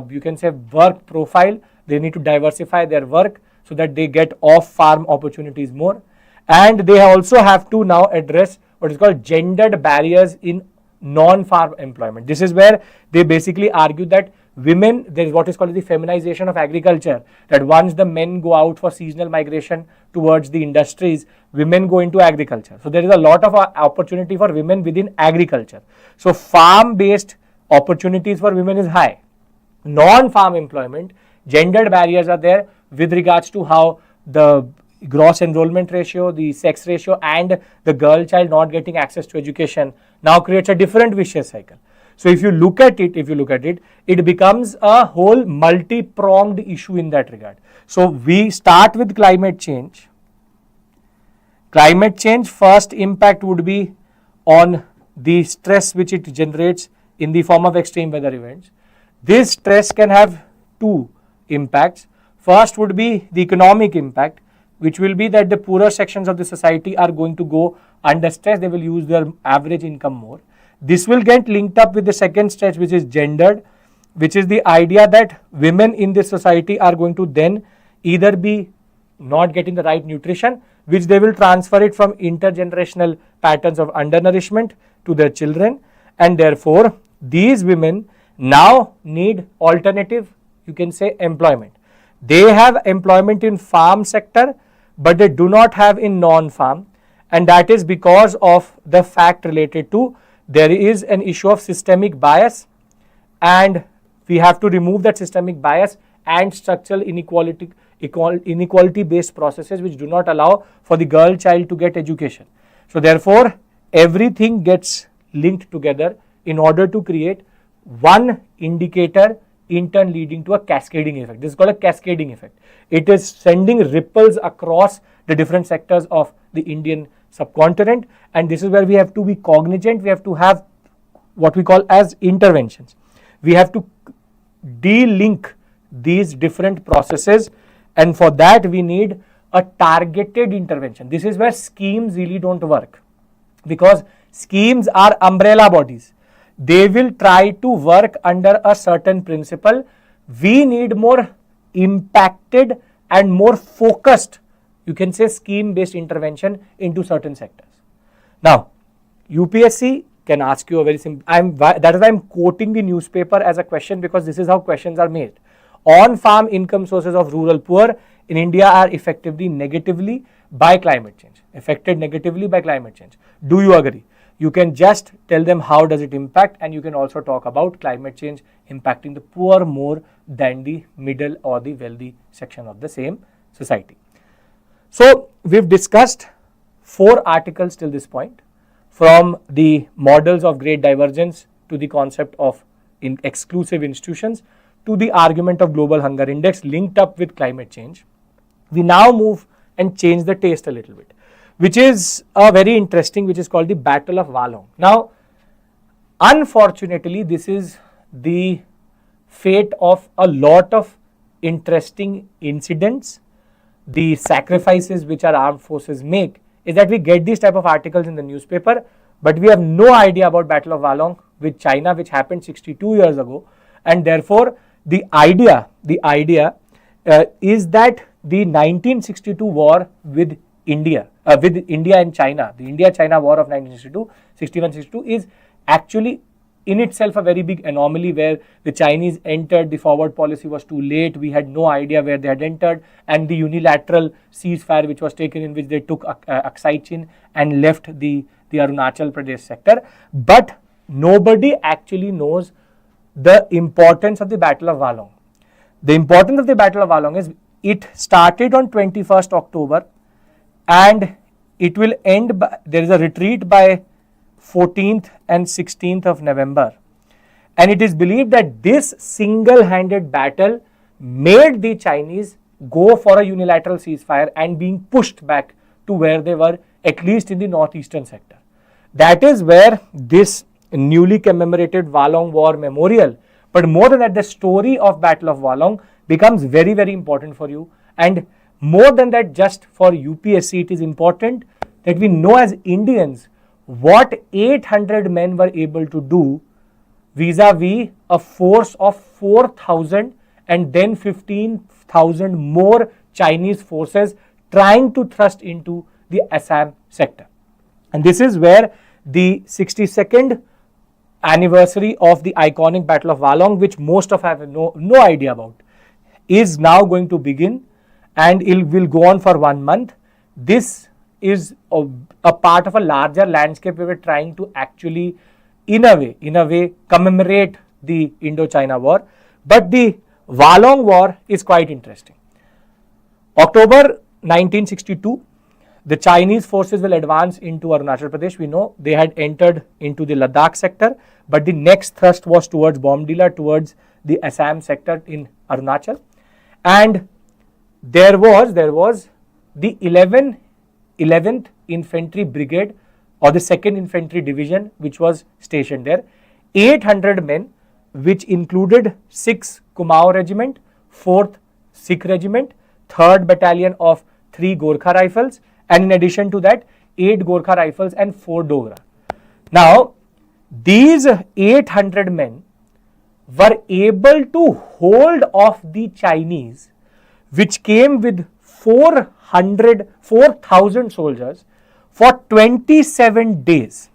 you can say, work profile. They need to diversify their work so that they get off-farm opportunities more. And they also have to now address what is called gendered barriers in non-farm employment. This is where they basically argue that women, there is what is called the feminization of agriculture, that once the men go out for seasonal migration towards the industries, women go into agriculture. So there is a lot of opportunity for women within agriculture. So farm-based opportunities for women is high. Non-farm employment, gendered barriers are there with regards to how the gross enrollment ratio, the sex ratio, and the girl child not getting access to education now creates a different vicious cycle. So if you look at it, it becomes a whole multi-pronged issue in that regard. So we start with climate change. Climate change first impact would be on the stress which it generates in the form of extreme weather events. This stress can have two impacts. First would be the economic impact, which will be that the poorer sections of the society are going to go under stress. They will use their average income more. This will get linked up with the second stress, which is gendered, which is the idea that women in this society are going to then either be not getting the right nutrition, which they will transfer it from intergenerational patterns of undernourishment to their children, and therefore these women now need alternative, you can say, employment. They have employment in farm sector, but they do not have in non-farm, and that is because of the fact related to there is an issue of systemic bias, and we have to remove that systemic bias and structural inequality based processes which do not allow for the girl child to get education. So therefore everything gets linked together in order to create one indicator in turn leading to a cascading effect. This is called a cascading effect. It is sending ripples across the different sectors of the Indian subcontinent, and this is where we have to be cognizant. We have to have what we call as interventions. We have to de-link these different processes, and for that we need a targeted intervention. This is where schemes really don't work, because schemes are umbrella bodies. They will try to work under a certain principle. We need more impacted and more focused, you can say, scheme based intervention into certain sectors. Now UPSC can ask you a very simple, that is why I'm quoting the newspaper as a question, because this is how questions are made. On farm income sources of rural poor in India are effectively negatively by climate change, affected negatively by climate change. Do you agree? You can just tell them how does it impact, and you can also talk about climate change impacting the poor more than the middle or the wealthy section of the same society. So we've discussed 4 articles till this point, from the models of great divergence to the concept of exclusive institutions to the argument of global hunger index linked up with climate change. We now move and change the taste a little bit, which is a very interesting, which is called the Battle of Walong. Now, unfortunately, this is the fate of a lot of interesting incidents. The sacrifices which our armed forces make is that we get these type of articles in the newspaper, but we have no idea about Battle of Walong with China, which happened 62 years ago, and therefore the idea is that the 1962 war with India and China, the India-China war of 1962, 61-62 is actually in itself a very big anomaly, where the Chinese entered, the forward policy was too late, we had no idea where they had entered, and the unilateral ceasefire which was taken, in which they took Aksai Chin and left the Arunachal Pradesh sector. But nobody actually knows the importance of the Battle of Walong. The importance of the Battle of Walong is it started on 21st October and it will end by, there is a retreat by 14th and 16th of November, and it is believed that this single-handed battle made the Chinese go for a unilateral ceasefire and being pushed back to where they were, at least in the northeastern sector. That is where this newly commemorated Walong War Memorial, but more than that, the story of Battle of Walong becomes very, very important for you. And more than that, just for UPSC, it is important that we know as Indians what 800 men were able to do vis-a-vis a force of 4,000 and then 15,000 more Chinese forces trying to thrust into the Assam sector. And this is where the 62nd anniversary of the iconic Battle of Walong, which most of us have no idea about, is now going to begin, and it will go on for 1 month. This is a part of a larger landscape where we're trying to actually, in a way, commemorate the Indo-China War. But the Walong War is quite interesting. October 1962, the Chinese forces will advance into Arunachal Pradesh. We know they had entered into the Ladakh sector, but the next thrust was towards Bomdila, towards the Assam sector in Arunachal. And there was the 11th Infantry Brigade or the 2nd Infantry Division, which was stationed there. 800 men, which included 6 Kumaon Regiment, 4th Sikh Regiment, 3rd Battalion of 3 Gorkha Rifles, and in addition to that 8 Gorkha Rifles and 4 Dogra. Now these 800 men were able to hold off the Chinese, which came with 4,000 soldiers for 27 days.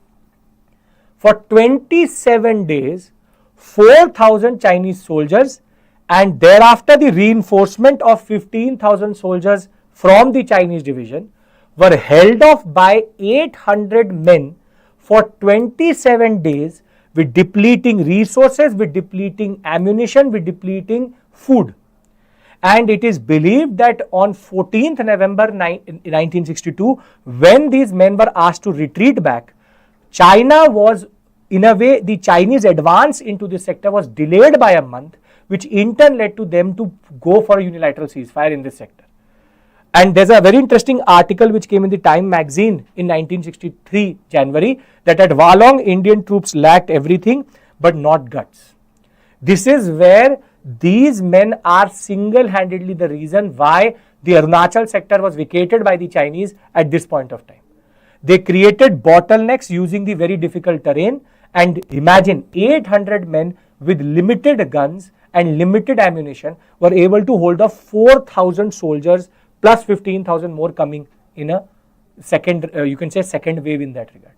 For 27 days, 4,000 Chinese soldiers, and thereafter the reinforcement of 15,000 soldiers from the Chinese division were held off by 800 men for 27 days with depleting resources, with depleting ammunition, with depleting food. And it is believed that on 14th November 1962, when these men were asked to retreat back, China was, in a way, the Chinese advance into this sector was delayed by a month, which in turn led to them to go for a unilateral ceasefire in this sector. And there's a very interesting article which came in the Time magazine in 1963 January, that at Walong Indian troops lacked everything but not guts. This is where these men are single-handedly the reason why the Arunachal sector was vacated by the Chinese at this point of time. They created bottlenecks using the very difficult terrain, and imagine 800 men with limited guns and limited ammunition were able to hold off 4,000 soldiers plus 15,000 more coming in a second, you can say second wave in that regard.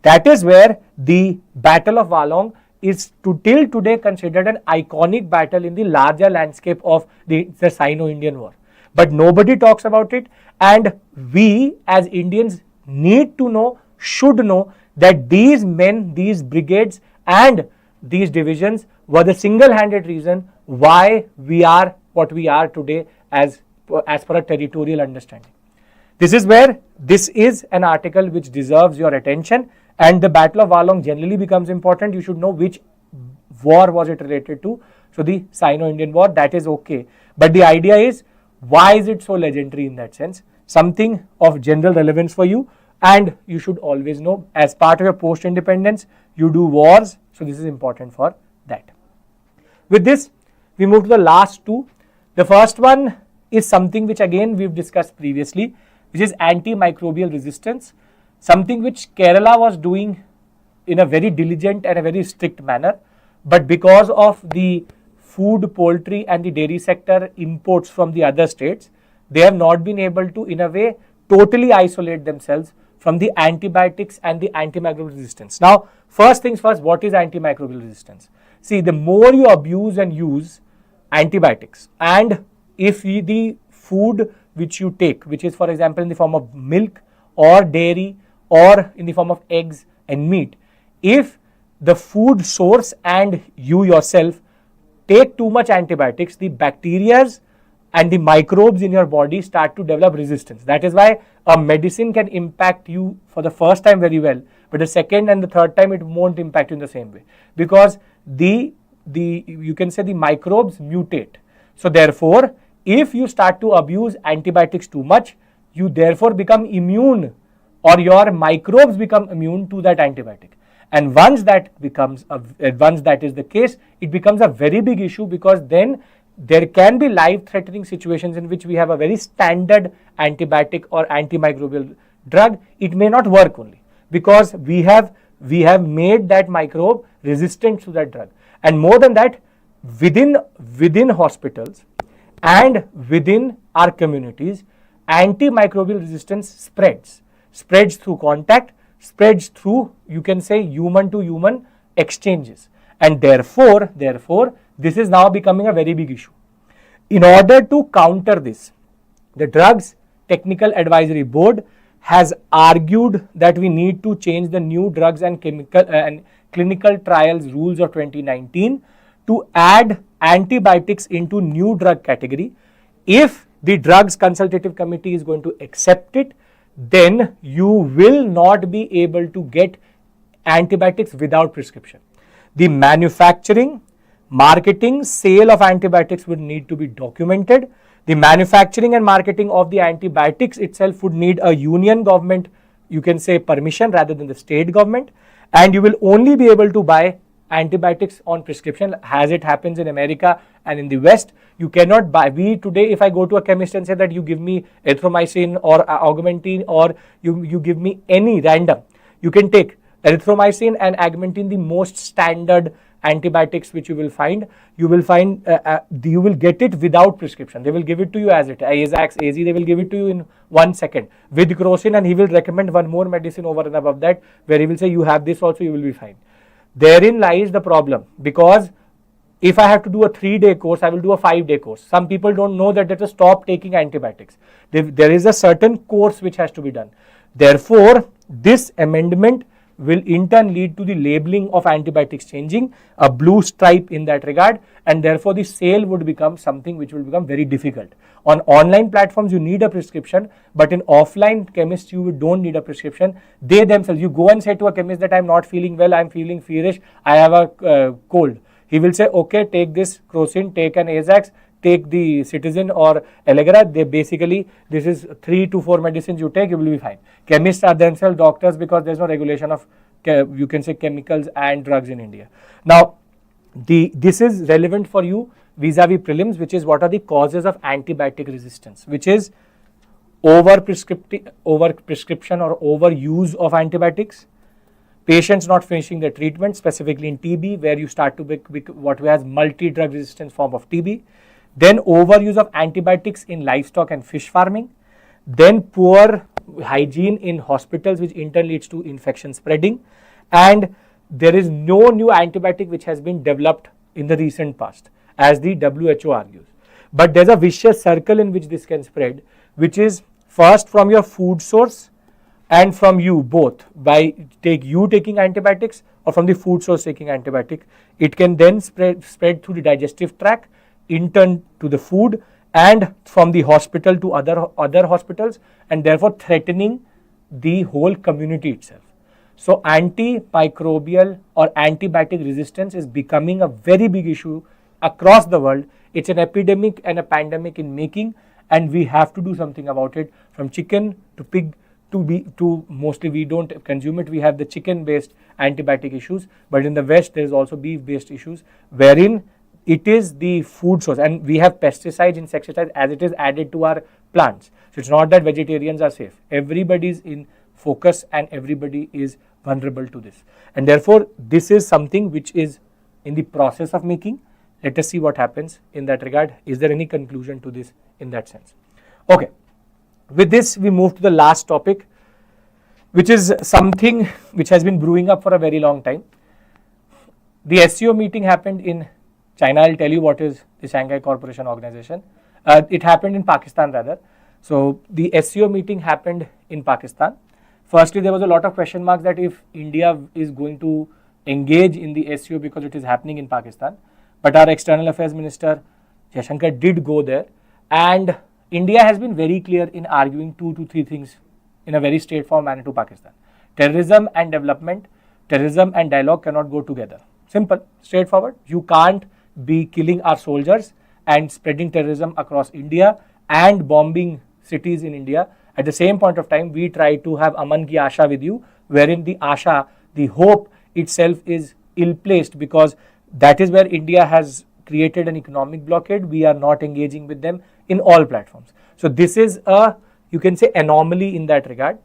That is where the Battle of Walong is till today considered an iconic battle in the larger landscape of the Sino-Indian War. But nobody talks about it, and we as Indians need to know, should know, that these men, these brigades and these divisions were the single-handed reason why we are what we are today as per a territorial understanding. This is where this is an article which deserves your attention, and the Battle of Walong generally becomes important. You should know which war was it related to. So the Sino-Indian War, that is okay. But the idea is, why is it so legendary in that sense? Something of general relevance for you, and you should always know, as part of your post-independence, you do wars. So this is important for that. With this, we move to the last two. The first one is something which again we've discussed previously, which is antimicrobial resistance, something which Kerala was doing in a very diligent and a very strict manner, but because of the food, poultry and the dairy sector imports from the other states, they have not been able to, in a way, totally isolate themselves from the antibiotics and the antimicrobial resistance. Now, first things first, what is antimicrobial resistance? See, the more you abuse and use antibiotics, and if the food which you take, which is for example in the form of milk or dairy or in the form of eggs and meat, if the food source and you yourself take too much antibiotics, the bacteria and the microbes in your body start to develop resistance. That is why a medicine can impact you for the first time very well, but the second and the third time it won't impact you in the same way, because you can say the microbes mutate. So therefore, if you start to abuse antibiotics too much, you therefore become immune, or your microbes become immune to that antibiotic. And once that is the case, it becomes a very big issue, because then there can be life-threatening situations in which we have a very standard antibiotic or antimicrobial drug. It may not work only because we have made that microbe resistant to that drug. And more than that, within hospitals and within our communities, antimicrobial resistance spreads through contact, spreads through, you can say, human to human exchanges, and therefore this is now becoming a very big issue. In order to counter this, the Drugs Technical Advisory Board has argued that we need to change the new drugs and clinical trials rules of 2019 to add antibiotics into new drug category if the drugs consultative committee is going to accept it, then you will not be able to get antibiotics without prescription. The manufacturing, marketing, sale of antibiotics would need to be documented. The manufacturing and marketing of the antibiotics itself would need a union government, you can say, permission rather than the state government, and you will only be able to buy antibiotics on prescription as it happens in America and in the West. You cannot buy, today if I go to a chemist and say that you give me erythromycin or augmentin, or you give me any random, you can take erythromycin and augmentin, the most standard antibiotics which you will find, you will get it without prescription. They will give it to you as it, Azax, AZ, they will give it to you in 1 second with crocin, and he will recommend one more medicine over and above that, where he will say you have this also, you will be fine. Therein lies the problem, because if I have to do a 3-day course, I will do a 5-day course. Some people don't know that they have to stop taking antibiotics. There is a certain course which has to be done. Therefore, this amendment will in turn lead to the labeling of antibiotics changing, a blue stripe in that regard, and therefore the sale would become something which will become very difficult. On online platforms you need a prescription, but in offline chemists you don't need a prescription. They themselves, you go and say to a chemist that I am not feeling well, I am feeling feverish, I have a cold. He will say, okay, take this crocin, take an Azax, take the Citizen or Allegra. They basically, this is 3 to 4 medicines you take, you will be fine. Chemists are themselves doctors because there is no regulation of, you can say, chemicals and drugs in India. Now, this is relevant for you vis-a-vis prelims, which is what are the causes of antibiotic resistance, which is over prescription or overuse of antibiotics, patients not finishing their treatment, specifically in TB, where you start to what we have multi-drug resistance form of TB, then overuse of antibiotics in livestock and fish farming, then poor hygiene in hospitals, which in turn leads to infection spreading, and there is no new antibiotic which has been developed in the recent past, as the WHO argues. But there's a vicious circle in which this can spread, which is first from your food source and from you both, by you taking antibiotics or from the food source taking antibiotic. It can then spread through the digestive tract, in turn to the food, and from the hospital to other hospitals, and therefore threatening the whole community itself. So antimicrobial or antibiotic resistance is becoming a very big issue across the world. It's an epidemic and a pandemic in making, and we have to do something about it. From chicken to pig to mostly we don't consume it. We have the chicken based antibiotic issues, but in the West there is also beef based issues, wherein it is the food source, and we have pesticides, insecticides as it is added to our plants. So it's not that vegetarians are safe. Everybody is in focus and everybody is vulnerable to this, and therefore this is something which is in the process of making. Let us see what happens in that regard. Is there any conclusion to this in that sense? Okay, with this we move to the last topic, which is something which has been brewing up for a very long time. The SCO meeting happened in China. I'll tell you what is the Shanghai Cooperation Organization. It happened in Pakistan rather. So the SCO meeting happened in Pakistan. Firstly, there was a lot of question marks that if India is going to engage in the SCO because it is happening in Pakistan. But our External Affairs Minister Jaishankar did go there, and India has been very clear in arguing 2 to 3 things in a very straightforward manner to Pakistan. Terrorism and development, terrorism and dialogue cannot go together. Simple, straightforward. You can't be killing our soldiers and spreading terrorism across India and bombing cities in India. At the same point of time, we try to have Aman ki Asha with you, wherein the Asha, the hope itself is ill-placed, because that is where India has created an economic blockade. We are not engaging with them in all platforms. So this is a, you can say, anomaly in that regard.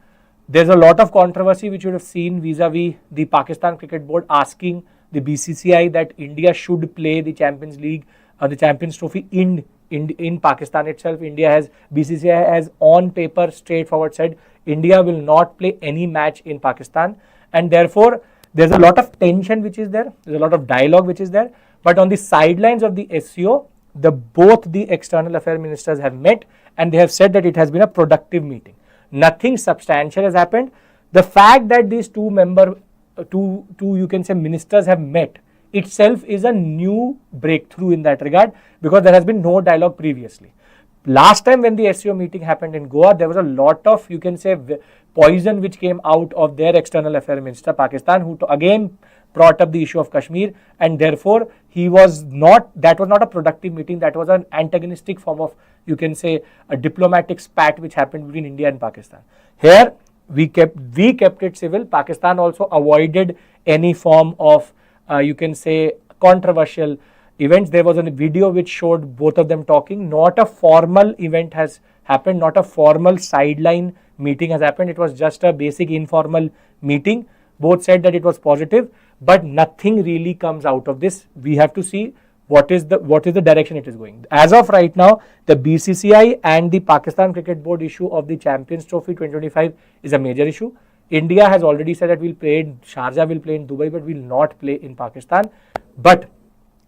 There's a lot of controversy which you would have seen vis-a-vis the Pakistan Cricket Board asking the BCCI that India should play the Champions League or the Champions Trophy in Pakistan itself. BCCI has on paper straightforward said India will not play any match in Pakistan, and therefore there's a lot of tension which is there. There's a lot of dialogue which is there. But on the sidelines of the SCO, both the external affairs ministers have met, and they have said that it has been a productive meeting. Nothing substantial has happened. The fact that these two you can say ministers have met itself is a new breakthrough in that regard, because there has been no dialogue previously. last time when the SCO meeting happened in Goa, there was a lot of, you can say, poison which came out of their external affairs minister, Pakistan, who again brought up the issue of Kashmir, and therefore that was not a productive meeting. That was an antagonistic form of, you can say, a diplomatic spat which happened between India and Pakistan. Here we kept it civil. Pakistan also avoided any form of, you can say, controversial events. There was a video which showed both of them talking. Not a formal event has happened, not a formal sideline meeting has happened. It was just a basic informal meeting. Both said that it was positive, but nothing really comes out of this. We have to see what is the direction it is going. As of right now, the BCCI and the Pakistan Cricket Board issue of the Champions Trophy 2025 is a major issue. India has already said that we'll play in Sharjah, we'll play in Dubai, but we'll not play in Pakistan. But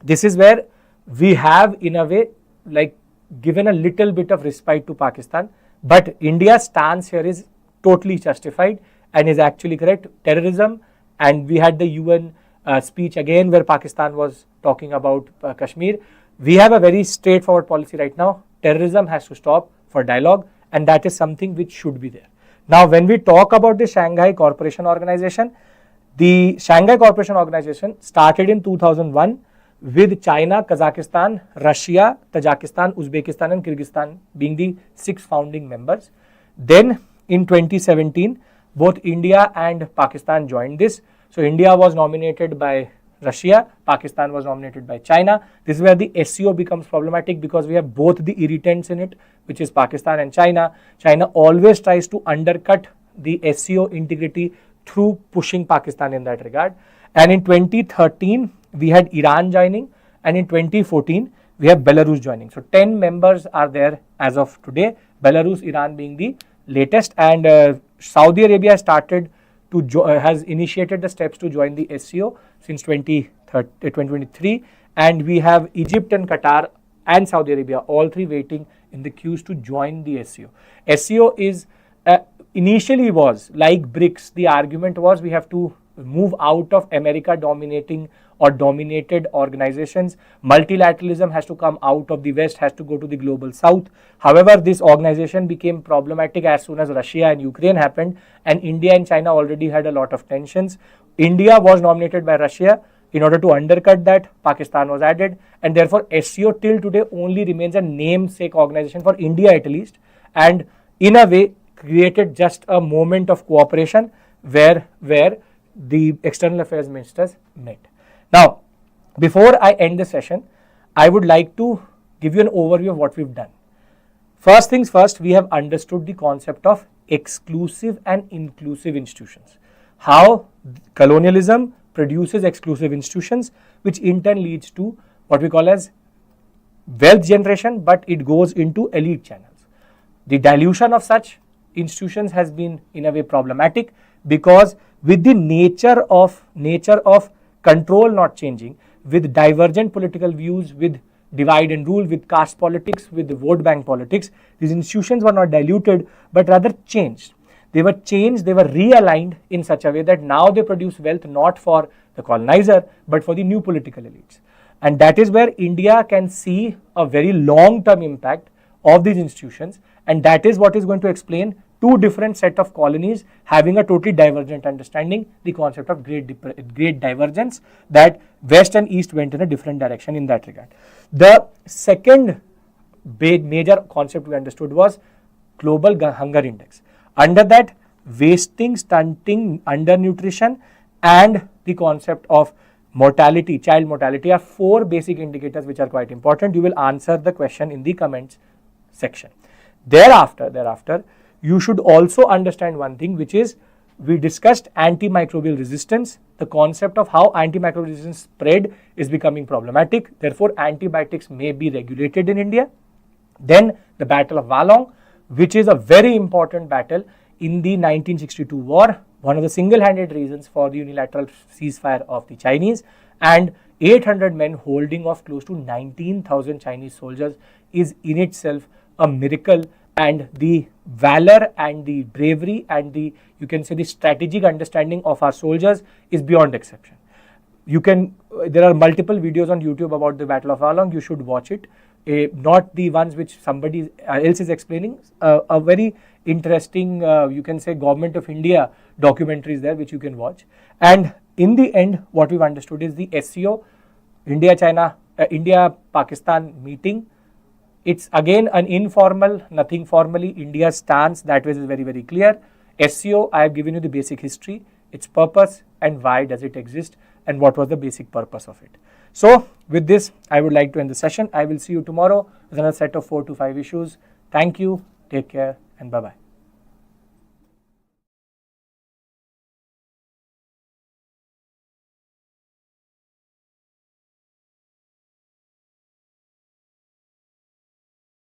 this is where we have, in a way, like given a little bit of respite to Pakistan. But India's stance here is totally justified and is actually correct. Terrorism, and we had the UN speech again where Pakistan was talking about Kashmir. We have a very straightforward policy right now. Terrorism has to stop for dialogue, and that is something which should be there. Now, when we talk about the Shanghai Cooperation Organization, the Shanghai Cooperation Organization started in 2001 with China, Kazakhstan, Russia, Tajikistan, Uzbekistan and Kyrgyzstan being the 6 founding members. Then in 2017, both India and Pakistan joined this. So India was nominated by Russia, Pakistan was nominated by China. This is where the SCO becomes problematic because we have both the irritants in it, which is Pakistan and China. China always tries to undercut the SCO integrity through pushing Pakistan in that regard. And in 2013, we had Iran joining, and in 2014, we have Belarus joining. So 10 members are there as of today, Belarus, Iran being the latest, and Saudi Arabia has initiated the steps to join the SCO since 2023, and we have Egypt and Qatar and Saudi Arabia, all 3 waiting in the queues to join the SCO. SCO is initially was like BRICS. The argument was we have to move out of America dominating or dominated organizations. Multilateralism has to come out of the West, has to go to the global South. However, this organization became problematic as soon as Russia and Ukraine happened, and India and China already had a lot of tensions. India was nominated by Russia. In order to undercut that, Pakistan was added, and therefore SCO till today only remains a namesake organization for India at least, and in a way created just a moment of cooperation where the external affairs ministers met. Now, before I end the session, I would like to give you an overview of what we've done. First things first, we have understood the concept of exclusive and inclusive institutions. How colonialism produces exclusive institutions, which in turn leads to what we call as wealth generation, but it goes into elite channels. The dilution of such institutions has been in a way problematic because with the nature of control not changing, with divergent political views, with divide and rule, with caste politics, with the vote bank politics, these institutions were not diluted but rather changed. They were realigned in such a way that now they produce wealth not for the colonizer but for the new political elites. And that is where India can see a very long-term impact of these institutions, and that is what is going to explain 2 different set of colonies having a totally divergent understanding, the concept of great divergence, that West and East went in a different direction in that regard. The second major concept we understood was global hunger index. Under that, wasting, stunting, undernutrition and the concept of mortality, child mortality are 4 basic indicators which are quite important. You will answer the question in the comments section. Thereafter, you should also understand one thing, which is we discussed antimicrobial resistance. The concept of how antimicrobial resistance spread is becoming problematic. Therefore, antibiotics may be regulated in India. Then the Battle of Walong, which is a very important battle in the 1962 war, one of the single-handed reasons for the unilateral ceasefire of the Chinese, and 800 men holding off close to 19,000 Chinese soldiers is in itself a miracle, and the valor and the bravery and the, you can say, the strategic understanding of our soldiers is beyond exception. There are multiple videos on YouTube about the Battle of Walong. You should watch it. not the ones which somebody else is explaining. A very interesting, you can say, Government of India documentaries there which you can watch. And in the end, what we've understood is the SCO, India-Pakistan meeting. It's again an informal, nothing formally. India's stance that way is very, very clear. SCO, I have given you the basic history, its purpose, and why does it exist, and what was the basic purpose of it. So with this, I would like to end the session. I will see you tomorrow with another set of 4 to 5 issues. Thank you, take care, and bye-bye.